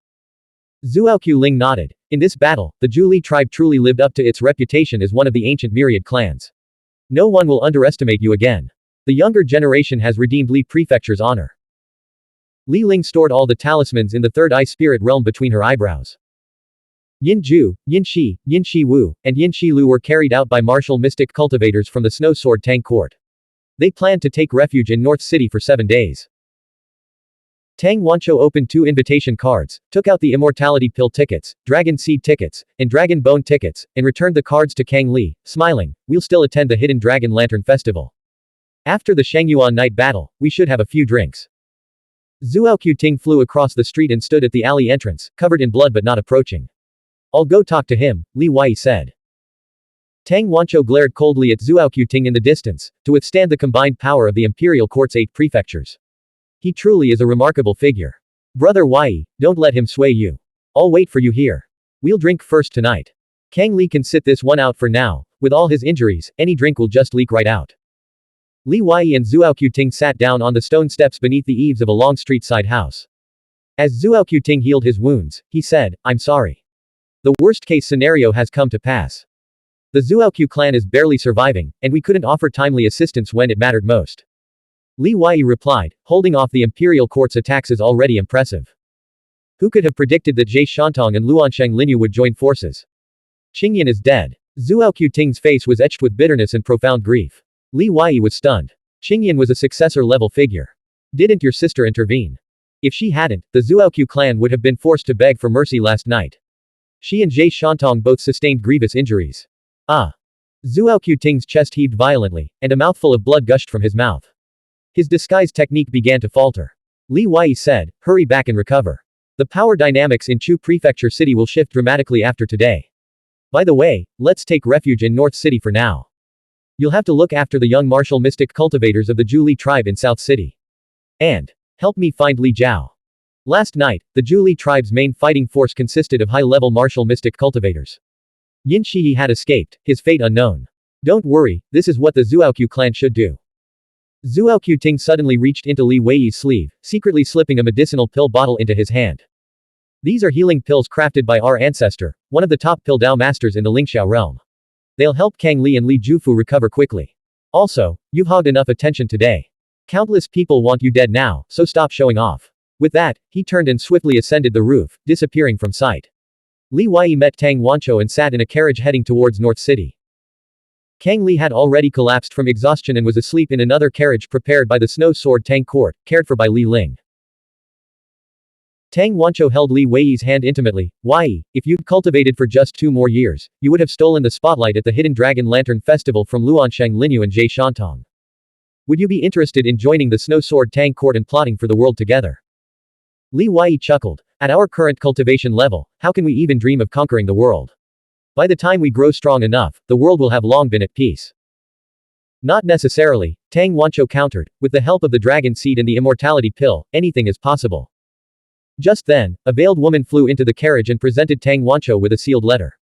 Xuanhuan Ling nodded. In this battle, the Zhu tribe truly lived up to its reputation as one of the ancient myriad clans. No one will underestimate you again. The younger generation has redeemed Li Prefecture's honor. Li Ling stored all the talismans in the third eye spirit realm between her eyebrows. Yin Zhu, Yin Shi, Yin Shi Wu, and Yin Shi Lu were carried out by martial mystic cultivators from the Snow Sword Tang Court. They planned to take refuge in North City for 7 days. Tang Wancho opened 2 invitation cards, took out the immortality pill tickets, dragon seed tickets, and dragon bone tickets, and returned the cards to Kang Li, smiling, we'll still attend the Hidden Dragon Lantern Festival. After the Xuanhuan night battle, we should have a few drinks. Xuanhuan Ting flew across the street and stood at the alley entrance, covered in blood but not approaching. I'll go talk to him, Li Wei said. Tang Wancho glared coldly at Xuanhuan Ting in the distance, to withstand the combined power of the imperial court's 8 prefectures. He truly is a remarkable figure. Brother Wei, don't let him sway you. I'll wait for you here. We'll drink first tonight. Kang Li can sit this one out for now. With all his injuries, any drink will just leak right out. Li Wei and Xuanhuan Ting sat down on the stone steps beneath the eaves of a long street-side house. As Xuanhuan Ting healed his wounds, he said, I'm sorry. The worst-case scenario has come to pass. The Xuanhuan clan is barely surviving, and we couldn't offer timely assistance when it mattered most. Li Wei replied, holding off the imperial court's attacks is already impressive. Who could have predicted that Jie Shantong and Luansheng Linyu would join forces? Qingyan is dead. Xuanhuan Ting's face was etched with bitterness and profound grief. Li Wei was stunned. Qingyan was a successor-level figure. Didn't your sister intervene? If she hadn't, the Xuanhuan clan would have been forced to beg for mercy last night. She and Jie Shantong both sustained grievous injuries. Xuanhuan Ting's chest heaved violently, and a mouthful of blood gushed from his mouth. His disguise technique began to falter. Li Wei said, hurry back and recover. The power dynamics in Chu Prefecture City will shift dramatically after today. By the way, let's take refuge in North City for now. You'll have to look after the young martial mystic cultivators of the Zhu tribe in South City. And help me find Li Jiao. Last night, the Zhu tribe's main fighting force consisted of high-level martial mystic cultivators. Yin Shi had escaped, his fate unknown. Don't worry, this is what the Xuanhuan clan should do. Xuanhuan Ting suddenly reached into Li Wei's sleeve, secretly slipping a medicinal pill bottle into his hand. These are healing pills crafted by our ancestor, one of the top pill Dao masters in the Lingxiao realm. They'll help Kang Li and Li Jufu recover quickly. Also, you've hogged enough attention today. Countless people want you dead now, so stop showing off. With that, he turned and swiftly ascended the roof, disappearing from sight. Li Wei met Tang Wancho and sat in a carriage heading towards North City. Kang Li had already collapsed from exhaustion and was asleep in another carriage prepared by the Snow Sword Tang Court, cared for by Li Ling. Tang Wancho held Li Wei's hand intimately. Wei, if you'd cultivated for just 2 more years, you would have stolen the spotlight at the Hidden Dragon Lantern Festival from Luansheng Linyu and Jie Shantong. Would you be interested in joining the Snow Sword Tang Court and plotting for the world together? Li Wei chuckled. At our current cultivation level, how can we even dream of conquering the world? By the time we grow strong enough, the world will have long been at peace. Not necessarily, Tang Wancho countered. With the help of the dragon seed and the immortality pill, anything is possible. Just then, a veiled woman flew into the carriage and presented Tang Wancho with a sealed letter.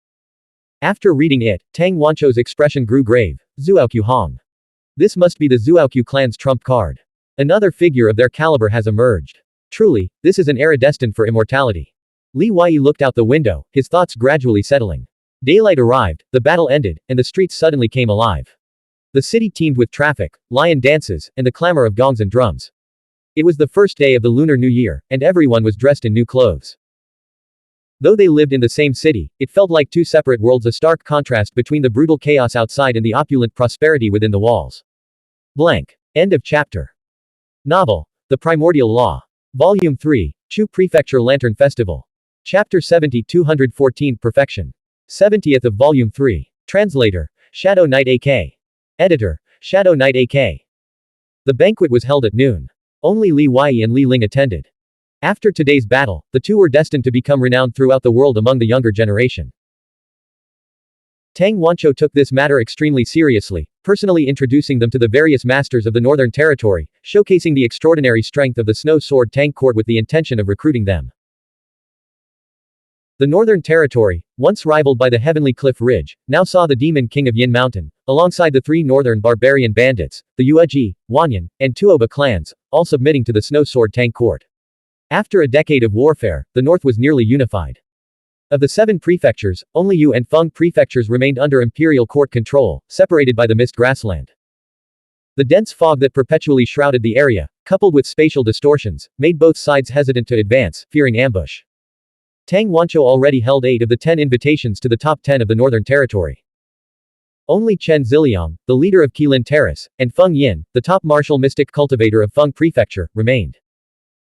After reading it, Tang Wancho's expression grew grave. Zhuoqiu Hong. This must be the Zhuoqiu clan's trump card. Another figure of their caliber has emerged. Truly, this is an era destined for immortality. Li Wei looked out the window, his thoughts gradually settling. Daylight arrived, the battle ended, and the streets suddenly came alive. The city teemed with traffic, lion dances, and the clamor of gongs and drums. It was the first day of the Lunar New Year, and everyone was dressed in new clothes. Though they lived in the same city, it felt like two separate worlds, a stark contrast between the brutal chaos outside and the opulent prosperity within the walls. Blank. End of chapter. Novel. The Primordial Law. Volume 3, Chu Prefecture Lantern Festival. Chapter 70 214 Perfection. 70th of Volume 3. Translator, Shadow Knight AK. Editor, Shadow Knight AK. The banquet was held at noon. Only Li Wei and Li Ling attended. After today's battle, the two were destined to become renowned throughout the world among the younger generation. Tang Wancho took this matter extremely seriously, personally introducing them to the various masters of the Northern Territory, showcasing the extraordinary strength of the Snow Sword Tang Court with the intention of recruiting them. The Northern Territory, once rivaled by the Heavenly Cliff Ridge, now saw the Demon King of Yin Mountain, alongside the three northern barbarian bandits, the Yueji, Wanyan, and Tuoba clans, all submitting to the Snow Sword Tang Court. After a decade of warfare, the north was nearly unified. Of the 7 prefectures, only Yu and Feng prefectures remained under imperial court control, separated by the mist grassland. The dense fog that perpetually shrouded the area, coupled with spatial distortions, made both sides hesitant to advance, fearing ambush. Tang Wancho already held 8 of the 10 invitations to the top 10 of the Northern Territory. Only Chen Ziliang, the leader of Qilin Terrace, and Feng Yin, the top martial mystic cultivator of Feng Prefecture, remained.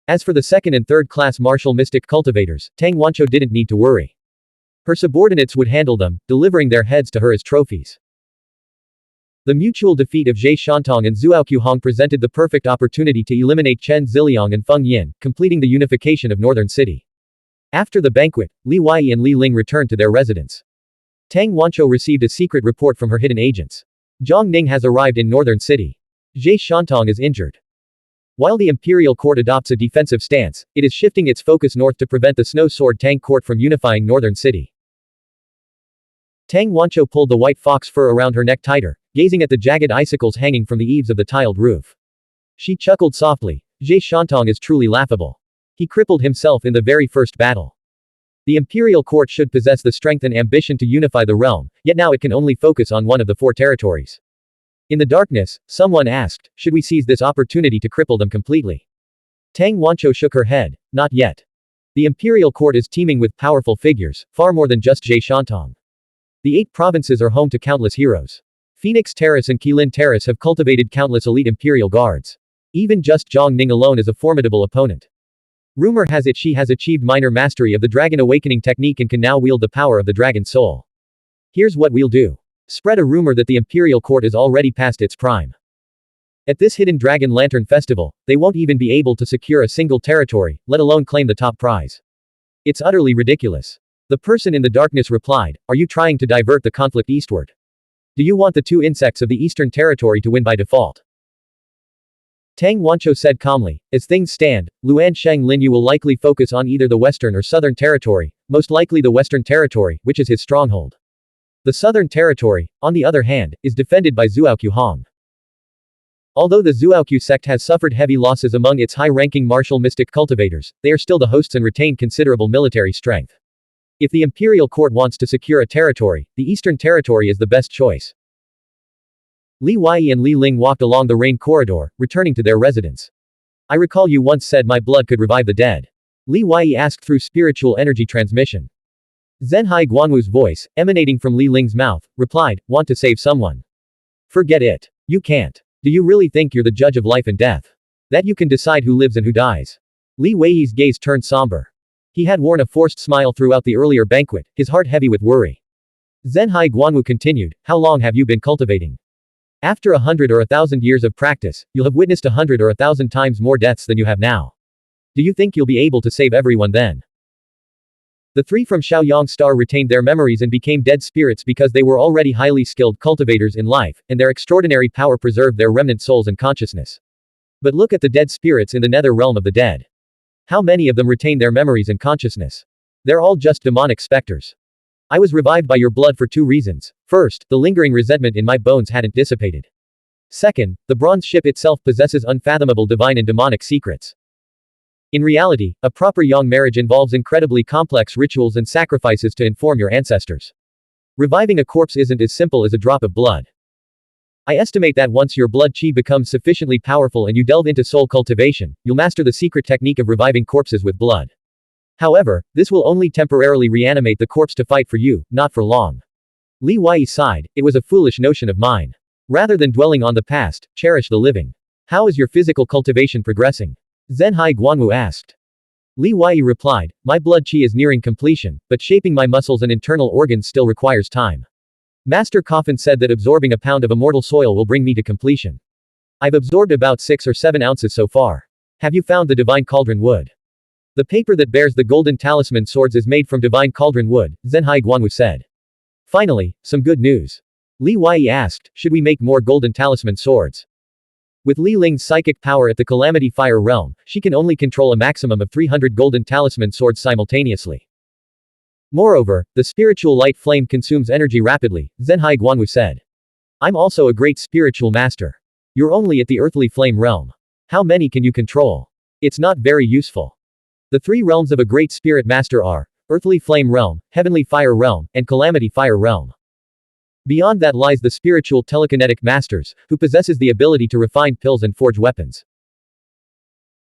As for the second and third class martial mystic cultivators, Tang Wancho didn't need to worry. Her subordinates would handle them, delivering their heads to her as trophies. The mutual defeat of Zhe Shantong and Zhuoqiu Hong presented the perfect opportunity to eliminate Chen Ziliang and Feng Yin, completing the unification of Northern City. After the banquet, Li Wei and Li Ling returned to their residence. Tang Wancho received a secret report from her hidden agents. Zhang Ning has arrived in Northern City. Zhe Shantong is injured. While the Imperial Court adopts a defensive stance, it is shifting its focus north to prevent the Snow Sword Tang Court from unifying Northern City. Tang Wancho pulled the white fox fur around her neck tighter, gazing at the jagged icicles hanging from the eaves of the tiled roof. She chuckled softly. Zhe Shantong is truly laughable. He crippled himself in the very first battle. The Imperial Court should possess the strength and ambition to unify the realm, yet now it can only focus on one of the 4 territories. In the darkness, someone asked, should we seize this opportunity to cripple them completely? Tang Wancho shook her head, not yet. The Imperial Court is teeming with powerful figures, far more than just Zhe Shantong. The 8 provinces are home to countless heroes. Phoenix Terrace and Qilin Terrace have cultivated countless elite Imperial guards. Even just Zhang Ning alone is a formidable opponent. Rumor has it she has achieved minor mastery of the Dragon Awakening technique and can now wield the power of the Dragon Soul. Here's what we'll do. Spread a rumor that the Imperial Court is already past its prime. At this hidden Dragon Lantern Festival, they won't even be able to secure a single territory, let alone claim the top prize. It's utterly ridiculous. The person in the darkness replied, are you trying to divert the conflict eastward? Do you want the 2 insects of the Eastern Territory to win by default? Tang Wancho said calmly, as things stand, Luan Sheng Linyu will likely focus on either the Western or Southern Territory, most likely the Western Territory, which is his stronghold. The Southern Territory, on the other hand, is defended by Zhuoqiu Hong. Although the Zhuoqiu sect has suffered heavy losses among its high-ranking martial mystic cultivators, they are still the hosts and retain considerable military strength. If the Imperial Court wants to secure a territory, the Eastern Territory is the best choice. Li Wei and Li Ling walked along the rain corridor, returning to their residence. I recall you once said my blood could revive the dead. Li Wei asked through spiritual energy transmission. Zhenhai Guanwu's voice, emanating from Li Ling's mouth, replied, want to save someone? Forget it. You can't. Do you really think you're the judge of life and death? That you can decide who lives and who dies? Li Wei's gaze turned somber. He had worn a forced smile throughout the earlier banquet, his heart heavy with worry. Zhenhai Guanwu continued, how long have you been cultivating? After 100 or 1,000 years of practice, you'll have witnessed 100 or 1,000 times more deaths than you have now. Do you think you'll be able to save everyone then? The three from Shaoyang Star retained their memories and became dead spirits because they were already highly skilled cultivators in life, and their extraordinary power preserved their remnant souls and consciousness. But look at the dead spirits in the nether realm of the dead. How many of them retain their memories and consciousness? They're all just demonic specters. I was revived by your blood for two reasons. First, the lingering resentment in my bones hadn't dissipated. Second, the bronze ship itself possesses unfathomable divine and demonic secrets. In reality, a proper Yang marriage involves incredibly complex rituals and sacrifices to inform your ancestors. Reviving a corpse isn't as simple as a drop of blood. I estimate that once your blood chi becomes sufficiently powerful and you delve into soul cultivation, you'll master the secret technique of reviving corpses with blood. However, this will only temporarily reanimate the corpse to fight for you, not for long. Li Wei sighed, it was a foolish notion of mine. Rather than dwelling on the past, cherish the living. How is your physical cultivation progressing? Zhenhai Guanwu asked. Li Wei replied, my blood chi is nearing completion, but shaping my muscles and internal organs still requires time. Master Coffin said that absorbing a pound of immortal soil will bring me to completion. I've absorbed about 6 or 7 ounces so far. Have you found the divine cauldron wood? The paper that bears the golden talisman swords is made from divine cauldron wood, Zhenhai Guanwu said. Finally, some good news. Li Wei asked, should we make more golden talisman swords? With Li Ling's psychic power at the Calamity Fire realm, she can only control a maximum of 300 golden talisman swords simultaneously. Moreover, the spiritual light flame consumes energy rapidly, Zhenhai Guanwu said. I'm also a great spiritual master. You're only at the earthly flame realm. How many can you control? It's not very useful. The 3 realms of a great spirit master are earthly flame realm, heavenly fire realm, and calamity fire realm. Beyond that lies the spiritual telekinetic masters, who possesses the ability to refine pills and forge weapons.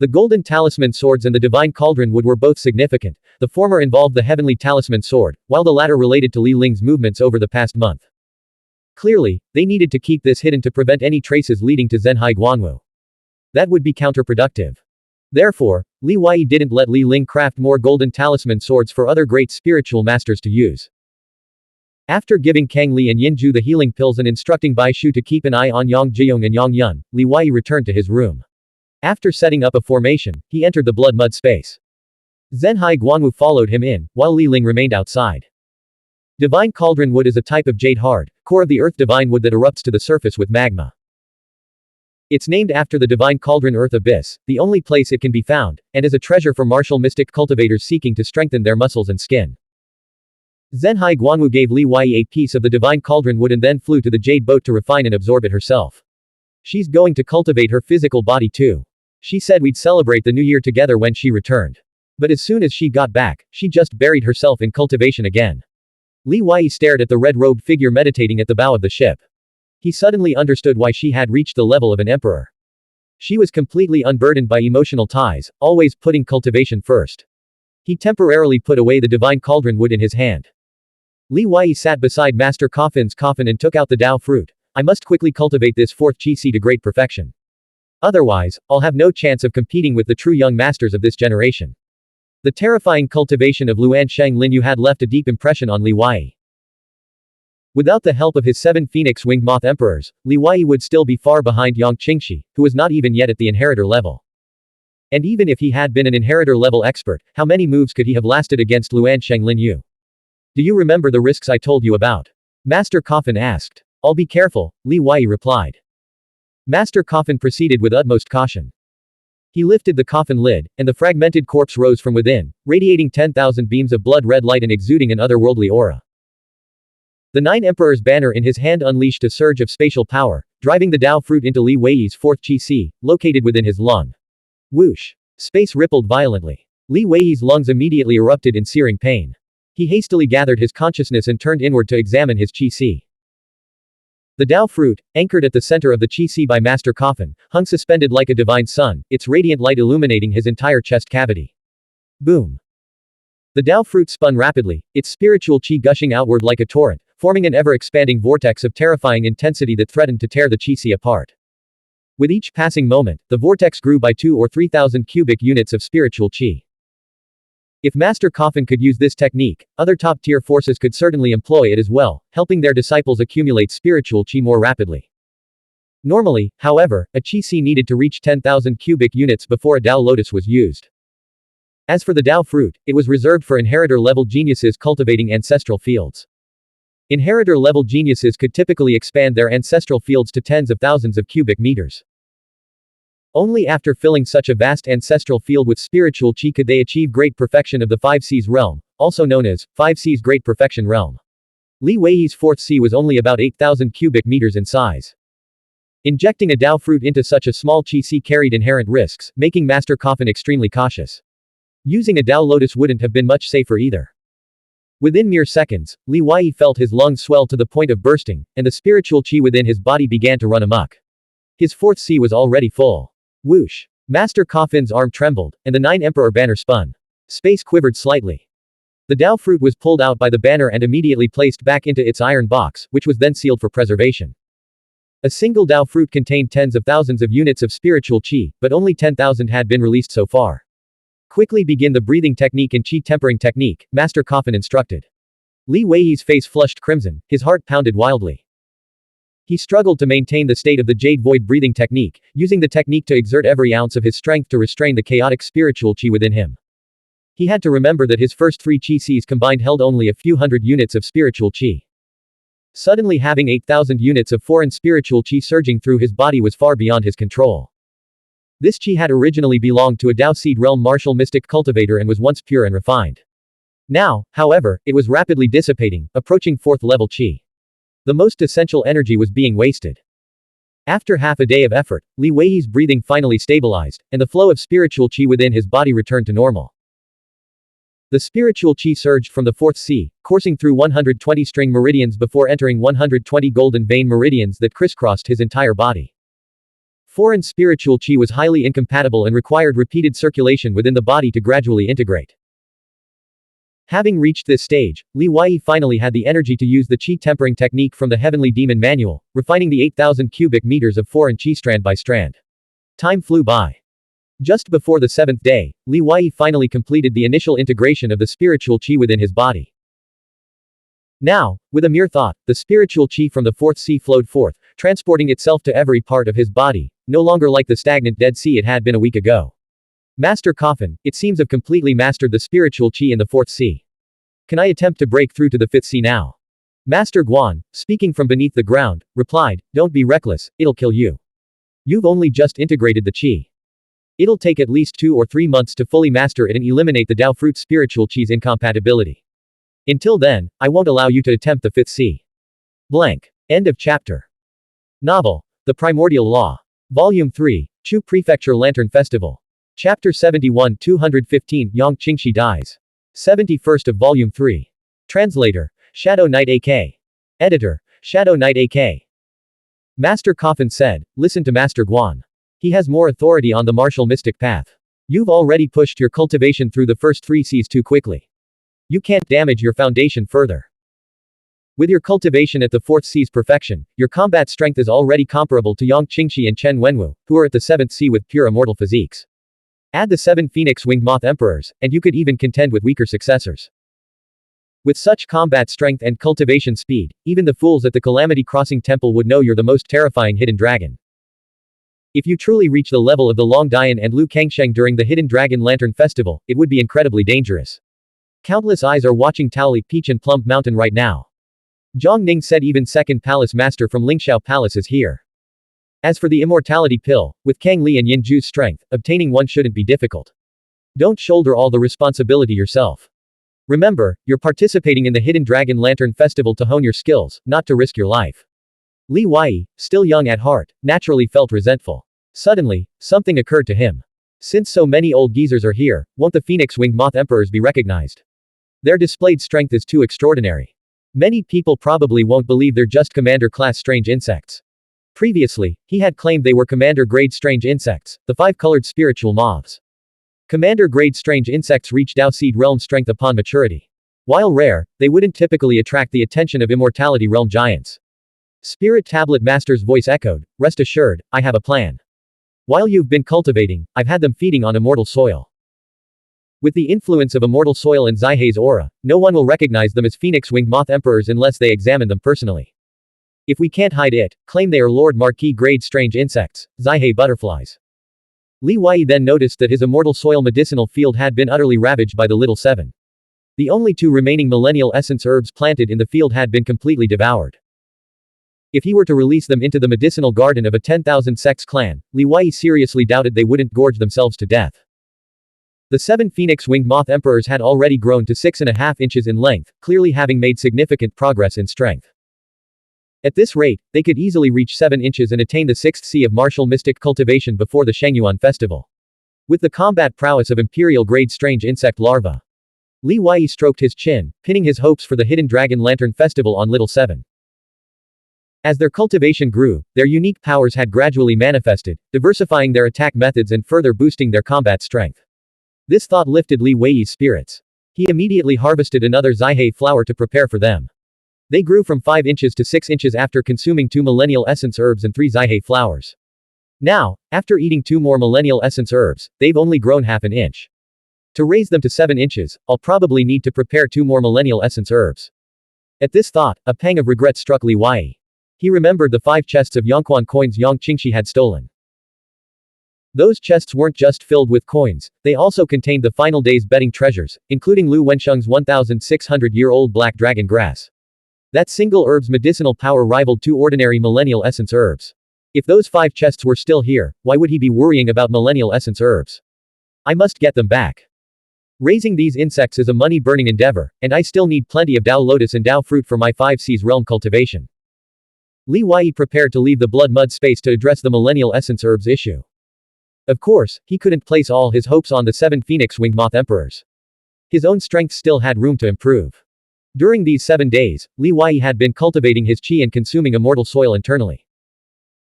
The golden talisman swords and the divine cauldron wood were both significant. The former involved the heavenly talisman sword, while the latter related to Li Ling's movements over the past month. Clearly, they needed to keep this hidden to prevent any traces leading to Zhenhai Guanwu. That would be counterproductive. Therefore, Li Wei didn't let Li Ling craft more golden talisman swords for other great spiritual masters to use. After giving Kang Li and Yin Ju the healing pills and instructing Bai Shu to keep an eye on Yang Jiong and Yang Yun, Li Wei returned to his room. After setting up a formation, he entered the blood mud space. Zhenhai Guanwu followed him in, while Li Ling remained outside. Divine cauldron wood is a type of jade hard, core of the earth divine wood that erupts to the surface with magma. It's named after the divine cauldron earth abyss, the only place it can be found, and is a treasure for martial mystic cultivators seeking to strengthen their muscles and skin. Zhenhai Guanwu gave Li Wei a piece of the divine cauldron wood and then flew to the jade boat to refine and absorb it herself. She's going to cultivate her physical body too. She said we'd celebrate the new year together when she returned. But as soon as she got back, she just buried herself in cultivation again. Li Wei stared at the red-robed figure meditating at the bow of the ship. He suddenly understood why she had reached the level of an emperor. She was completely unburdened by emotional ties, always putting cultivation first. He temporarily put away the divine cauldron wood in his hand. Li Wei sat beside Master Coffin's coffin and took out the Dao fruit. I must quickly cultivate this 4th Qi Si to great perfection. Otherwise, I'll have no chance of competing with the true young masters of this generation. The terrifying cultivation of Luan Sheng Linyu had left a deep impression on Li Wei. Without the help of his 7 phoenix-winged moth emperors, Li Wei would still be far behind Yang Qingxi, who was not even yet at the inheritor level. And even if he had been an inheritor level expert, how many moves could he have lasted against Luan Sheng Linyu? Do you remember the risks I told you about? Master Coffin asked. I'll be careful, Li Wei replied. Master Coffin proceeded with utmost caution. He lifted the coffin lid, and the fragmented corpse rose from within, radiating 10,000 beams of blood-red light and exuding an otherworldly aura. The 9 Emperors' banner in his hand unleashed a surge of spatial power, driving the Dao fruit into Li Wei's 4th Qi Si, located within his lung. Whoosh! Space rippled violently. Li Wei's lungs immediately erupted in searing pain. He hastily gathered his consciousness and turned inward to examine his Qi Si. The Dao fruit, anchored at the center of the Qi Si by Master Coffin, hung suspended like a divine sun, its radiant light illuminating his entire chest cavity. Boom! The Dao fruit spun rapidly, its spiritual qi gushing outward like a torrent, forming an ever-expanding vortex of terrifying intensity that threatened to tear the Qi Si apart. With each passing moment, the vortex grew by 2 or 3,000 cubic units of spiritual qi. If Master Coffin could use this technique, other top-tier forces could certainly employ it as well, helping their disciples accumulate spiritual qi more rapidly. Normally, however, a qi si needed to reach 10,000 cubic units before a Dao lotus was used. As for the Dao fruit, it was reserved for inheritor-level geniuses cultivating ancestral fields. Inheritor-level geniuses could typically expand their ancestral fields to tens of thousands of cubic meters. Only after filling such a vast ancestral field with spiritual qi could they achieve great perfection of the 5 C's realm, also known as 5 C's Great Perfection Realm. Li Weiyi's 4th C was only about 8,000 cubic meters in size. Injecting a Dao fruit into such a small qi C carried inherent risks, making Master Coffin extremely cautious. Using a Dao lotus wouldn't have been much safer either. Within mere seconds, Li Weiyi felt his lungs swell to the point of bursting, and the spiritual qi within his body began to run amok. His 4th C was already full. Whoosh! Master Coffin's arm trembled, and the 9 Emperor banner spun. Space quivered slightly. The Dao fruit was pulled out by the banner and immediately placed back into its iron box, which was then sealed for preservation. A single Dao fruit contained tens of thousands of units of spiritual qi, but only 10,000 had been released so far. Quickly begin the breathing technique and qi tempering technique, Master Coffin instructed. Li Weiyi's face flushed crimson, his heart pounded wildly. He struggled to maintain the state of the Jade Void breathing technique, using the technique to exert every ounce of his strength to restrain the chaotic spiritual qi within him. He had to remember that his first 3 qi Cs combined held only a few hundred units of spiritual qi. Suddenly having 8,000 units of foreign spiritual qi surging through his body was far beyond his control. This qi had originally belonged to a Dao Seed Realm martial mystic cultivator and was once pure and refined. Now, however, it was rapidly dissipating, approaching 4th level qi. The most essential energy was being wasted. After half a day of effort, Li Weiyi's breathing finally stabilized, and the flow of spiritual qi within his body returned to normal. The spiritual qi surged from the 4th C, coursing through 120 string meridians before entering 120 golden vein meridians that crisscrossed his entire body. Foreign spiritual qi was highly incompatible and required repeated circulation within the body to gradually integrate. Having reached this stage, Li Weiyi finally had the energy to use the qi tempering technique from the Heavenly Demon Manual, refining the 8,000 cubic meters of foreign qi strand by strand. Time flew by. Just before the 7th day, Li Weiyi finally completed the initial integration of the spiritual qi within his body. Now, with a mere thought, the spiritual qi from the 4th C flowed forth, transporting itself to every part of his body, no longer like the stagnant Dead Sea it had been a week ago. Master Coffin, it seems have completely mastered the spiritual qi in the 4th C. Can I attempt to break through to the 5th C now? Master Guan, speaking from beneath the ground, replied, don't be reckless, it'll kill you. You've only just integrated the qi. It'll take at least 2 or 3 months to fully master it and eliminate the Dao fruit spiritual qi's incompatibility. Until then, I won't allow you to attempt the 5th C. Blank. End of chapter. Novel. The Primordial Law. Volume 3, Chu Prefecture Lantern Festival. Chapter 71 215 Yang Qingxi Dies. 71st of Volume 3. Translator, Shadow Knight AK. Editor, Shadow Knight AK. Master Coffin said, listen to Master Guan. He has more authority on the martial mystic path. You've already pushed your cultivation through the first 3 Cs too quickly. You can't damage your foundation further. With your cultivation at the 4th C's perfection, your combat strength is already comparable to Yang Qingxi and Chen Wenwu, who are at the 7th C with pure immortal physiques. Add the 7 phoenix-winged moth emperors, and you could even contend with weaker successors. With such combat strength and cultivation speed, even the fools at the Calamity Crossing Temple would know you're the most terrifying hidden dragon. If you truly reach the level of the Long Dian and Lu Kangsheng during the Hidden Dragon Lantern Festival, it would be incredibly dangerous. Countless eyes are watching Taoli Peach and Plum Mountain right now. Zhang Ning said even second palace master from Lingxiao Palace is here. As for the immortality pill, with Kang Li and Yin Ju's strength, obtaining one shouldn't be difficult. Don't shoulder all the responsibility yourself. Remember, you're participating in the Hidden Dragon Lantern Festival to hone your skills, not to risk your life. Li Weiyi, still young at heart, naturally felt resentful. Suddenly, something occurred to him. Since so many old geezers are here, won't the phoenix-winged moth emperors be recognized? Their displayed strength is too extraordinary. Many people probably won't believe they're just commander-class strange insects. Previously, he had claimed they were commander-grade strange insects, the 5-colored spiritual moths. Commander-grade strange insects reach Dao Seed Realm strength upon maturity. While rare, they wouldn't typically attract the attention of Immortality Realm giants. Spirit Tablet Master's voice echoed, rest assured, I have a plan. While you've been cultivating, I've had them feeding on immortal soil. With the influence of immortal soil in Zaihei's aura, no one will recognize them as phoenix-winged moth emperors unless they examine them personally. If we can't hide it, claim they are Lord Marquis grade strange insects, Zaihei butterflies. Li Wei then noticed that his immortal soil medicinal field had been utterly ravaged by the Little Seven. The only 2 remaining millennial essence herbs planted in the field had been completely devoured. If he were to release them into the medicinal garden of a 10,000 sex clan, Li Wei seriously doubted they wouldn't gorge themselves to death. The 7 phoenix-winged moth emperors had already grown to 6.5 inches in length, clearly having made significant progress in strength. At this rate, they could easily reach 7 inches and attain the 6th sea of martial mystic cultivation before the Xuanhuan festival. With the combat prowess of imperial-grade strange insect larvae. Li Wei stroked his chin, pinning his hopes for the Hidden Dragon Lantern Festival on Little Seven. As their cultivation grew, their unique powers had gradually manifested, diversifying their attack methods and further boosting their combat strength. This thought lifted Li Wei's spirits. He immediately harvested another Zaihe flower to prepare for them. They grew from 5 inches to 6 inches after consuming 2 millennial essence herbs and 3 Zaihe flowers. Now, after eating 2 more millennial essence herbs, they've only grown half an inch. To raise them to 7 inches, I'll probably need to prepare 2 more millennial essence herbs. At this thought, a pang of regret struck Li Wei. He remembered the 5 chests of Yongquan coins Yang Qingxi had stolen. Those chests weren't just filled with coins, they also contained the final day's betting treasures, including Lu Wensheng's 1,600-year-old black dragon grass. That single herb's medicinal power rivaled 2 ordinary millennial essence herbs. If those 5 chests were still here, why would he be worrying about millennial essence herbs? I must get them back. Raising these insects is a money-burning endeavor, and I still need plenty of Dao lotus and Dao fruit for my 5 seas realm cultivation. Li Wei prepared to leave the blood mud space to address the millennial essence herbs issue. Of course, he couldn't place all his hopes on the 7 phoenix-winged moth emperors. His own strength still had room to improve. During these 7 days, Li Wei had been cultivating his qi and consuming immortal soil internally.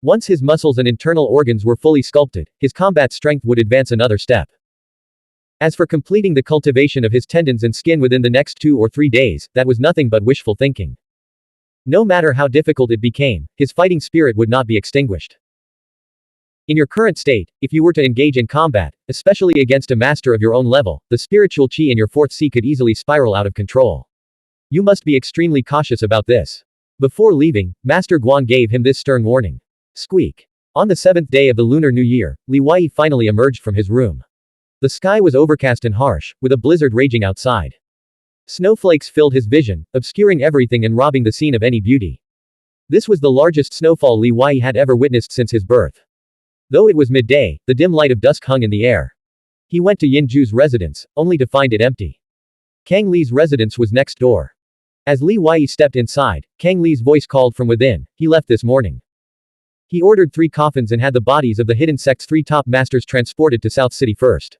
Once his muscles and internal organs were fully sculpted, his combat strength would advance another step. As for completing the cultivation of his tendons and skin within the next 2 or 3 days, that was nothing but wishful thinking. No matter how difficult it became, his fighting spirit would not be extinguished. In your current state, if you were to engage in combat, especially against a master of your own level, the spiritual qi in your 4th sea could easily spiral out of control. You must be extremely cautious about this. Before leaving, Master Guan gave him this stern warning. Squeak. On the 7th day of the Lunar New Year, Li Wei finally emerged from his room. The sky was overcast and harsh, with a blizzard raging outside. Snowflakes filled his vision, obscuring everything and robbing the scene of any beauty. This was the largest snowfall Li Wei had ever witnessed since his birth. Though it was midday, the dim light of dusk hung in the air. He went to Yin Ju's residence, only to find it empty. Kang Li's residence was next door. As Li Wei stepped inside, Kang Li's voice called from within, he left this morning. He ordered 3 coffins and had the bodies of the Hidden Sect's 3 top masters transported to South City first.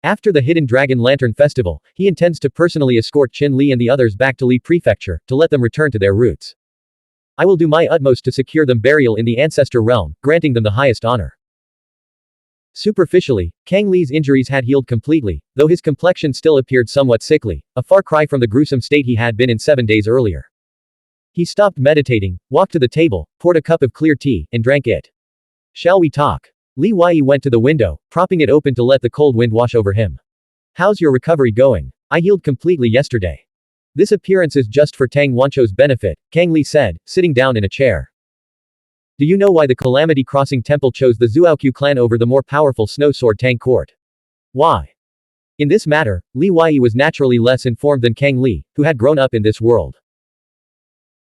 After the Hidden Dragon Lantern Festival, he intends to personally escort Qin Li and the others back to Li Prefecture, to let them return to their roots. I will do my utmost to secure them burial in the Ancestral Realm, granting them the highest honor. Superficially, Kang Li's injuries had healed completely, though his complexion still appeared somewhat sickly, a far cry from the gruesome state he had been in 7 days earlier. He stopped meditating, walked to the table, poured a cup of clear tea, and drank it. Shall we talk? Li Wei went to the window, propping it open to let the cold wind wash over him. How's your recovery going? I healed completely yesterday. This appearance is just for Tang Wancho's benefit, Kang Li said, sitting down in a chair. Do you know why the Calamity Crossing Temple chose the Zuaoqiu clan over the more powerful Snow Sword Tang court? Why? In this matter, Li Wei was naturally less informed than Kang Li, who had grown up in this world.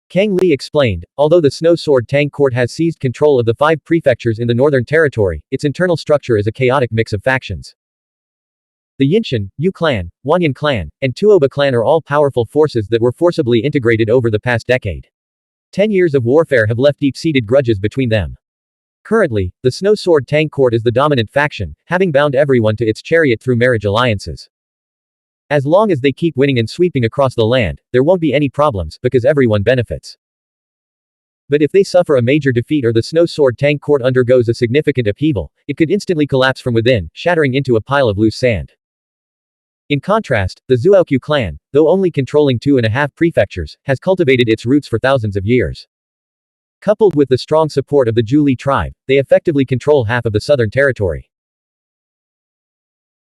Kang Li explained, although the Snow Sword Tang court has seized control of the 5 prefectures in the northern territory, its internal structure is a chaotic mix of factions. The Yinshan, Yu clan, Wanyan clan, and Tuoba clan are all powerful forces that were forcibly integrated over the past decade. 10 years of warfare have left deep-seated grudges between them. Currently, the Snow Sword Tang court is the dominant faction, having bound everyone to its chariot through marriage alliances. As long as they keep winning and sweeping across the land, there won't be any problems, because everyone benefits. But if they suffer a major defeat or the Snow Sword Tang court undergoes a significant upheaval, it could instantly collapse from within, shattering into a pile of loose sand. In contrast, the Zuaoqiu clan, though only controlling 2.5 prefectures, has cultivated its roots for thousands of years. Coupled with the strong support of the Zhu tribe, they effectively control half of the southern territory.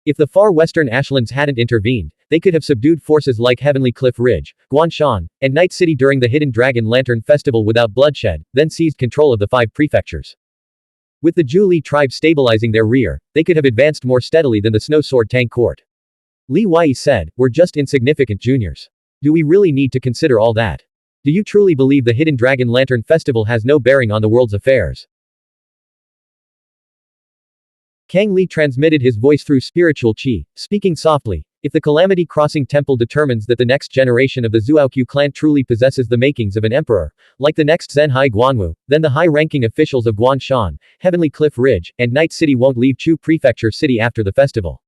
If the far western Ashlands hadn't intervened, they could have subdued forces like Heavenly Cliff Ridge, Guanshan, and Night City during the Hidden Dragon Lantern Festival without bloodshed, then seized control of the 5 prefectures. With the Zhu Li tribe stabilizing their rear, they could have advanced more steadily than the Snow Sword Tang court. Li Wei said, "We're just insignificant juniors. Do we really need to consider all that? Do you truly believe the Hidden Dragon Lantern Festival has no bearing on the world's affairs?" Kang Li transmitted his voice through spiritual qi, speaking softly. If the Calamity Crossing Temple determines that the next generation of the Zhuoqiu clan truly possesses the makings of an emperor, like the next Zhenhai Guanwu, then the high-ranking officials of Guanshan, Heavenly Cliff Ridge, and Night City won't leave Chu Prefecture City after the festival.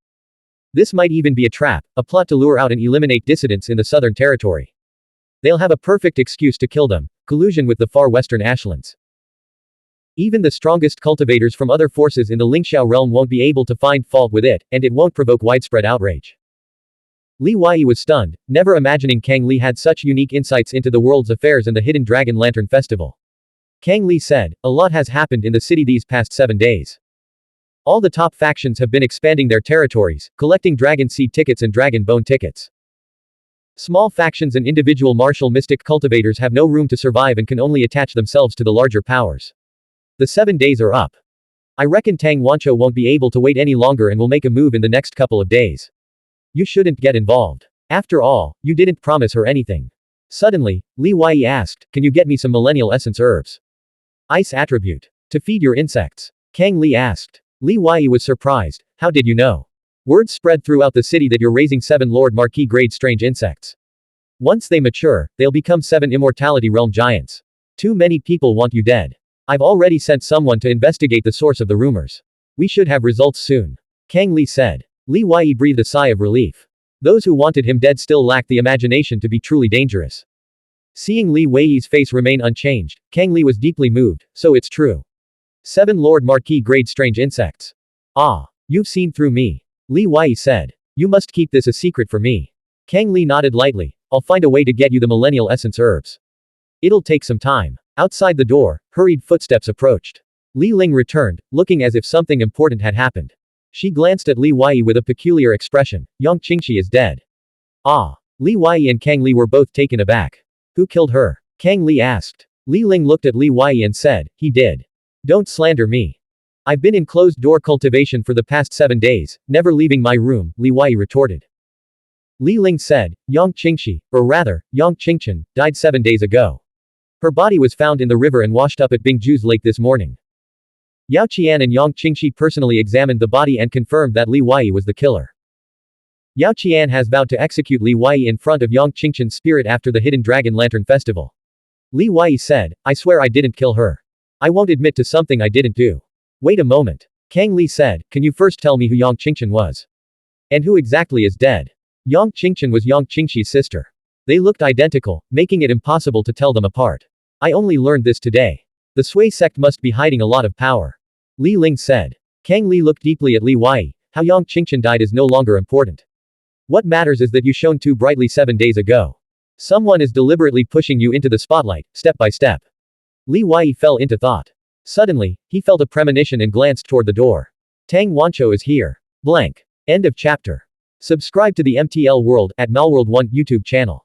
This might even be a trap, a plot to lure out and eliminate dissidents in the Southern Territory. They'll have a perfect excuse to kill them, collusion with the far western Ashlands. Even the strongest cultivators from other forces in the Lingxiao realm won't be able to find fault with it, and it won't provoke widespread outrage. Li Wei was stunned, never imagining Kang Li had such unique insights into the world's affairs and the Hidden Dragon Lantern Festival. Kang Li said, "A lot has happened in the city these past 7 days. All the top factions have been expanding their territories, collecting Dragon Seed tickets and Dragon Bone tickets. Small factions and individual martial mystic cultivators have no room to survive and can only attach themselves to the larger powers. The 7 days are up. I reckon Tang Wancho won't be able to wait any longer and will make a move in the next couple of days. You shouldn't get involved. After all, you didn't promise her anything." Suddenly, Li Wei asked, "Can you get me some millennial essence herbs? Ice attribute. To feed your insects?" Kang Li asked. Li Wei was surprised. "How did you know?" "Word spread throughout the city that you're raising 7 Lord Marquis grade strange insects. Once they mature, they'll become 7 Immortality Realm giants. Too many people want you dead. I've already sent someone to investigate the source of the rumors. We should have results soon." Kang Li said. Li Wei breathed a sigh of relief. Those who wanted him dead still lacked the imagination to be truly dangerous. Seeing Li Wei's face remain unchanged, Kang Li was deeply moved. "So it's true. 7 Lord Marquis grade strange insects. Ah. You've seen through me." Li Wei said. "You must keep this a secret for me." Kang Li nodded lightly. "I'll find a way to get you the millennial essence herbs. It'll take some time." Outside the door, hurried footsteps approached. Li Ling returned, looking as if something important had happened. She glanced at Li Wei with a peculiar expression. "Yang Qingxi is dead." "Ah." Li Wei and Kang Li were both taken aback. "Who killed her?" Kang Li asked. Li Ling looked at Li Wei and said, "He did. Don't slander me. I've been in closed-door cultivation for the past 7 days, never leaving my room," Li Wei retorted. Li Ling said, "Yang Qingxi, or rather, Yang Qingchen, died 7 days ago. Her body was found in the river and washed up at Bingju's lake this morning. Yao Qian and Yang Qingxi personally examined the body and confirmed that Li Wei was the killer. Yao Qian has vowed to execute Li Wei in front of Yang Qingchen's spirit after the Hidden Dragon Lantern Festival." Li Wei said, "I swear I didn't kill her. I won't admit to something I didn't do." "Wait a moment." Kang Li said, "Can you first tell me who Yang Qingchen was? And who exactly is dead?" Yang Qingchen was Yang Qingxi's sister. They looked identical, making it impossible to tell them apart. "I only learned this today. The Sui sect must be hiding a lot of power." Li Ling said. Kang Li looked deeply at Li Wei. "How Yang Qingchen died is no longer important. What matters is that you shone too brightly 7 days ago. Someone is deliberately pushing you into the spotlight, step by step." Li Wei fell into thought. Suddenly, he felt a premonition and glanced toward the door. Tang Wancho is here. Blank. End of chapter. Subscribe to the MTL World at Malworld 1 YouTube channel.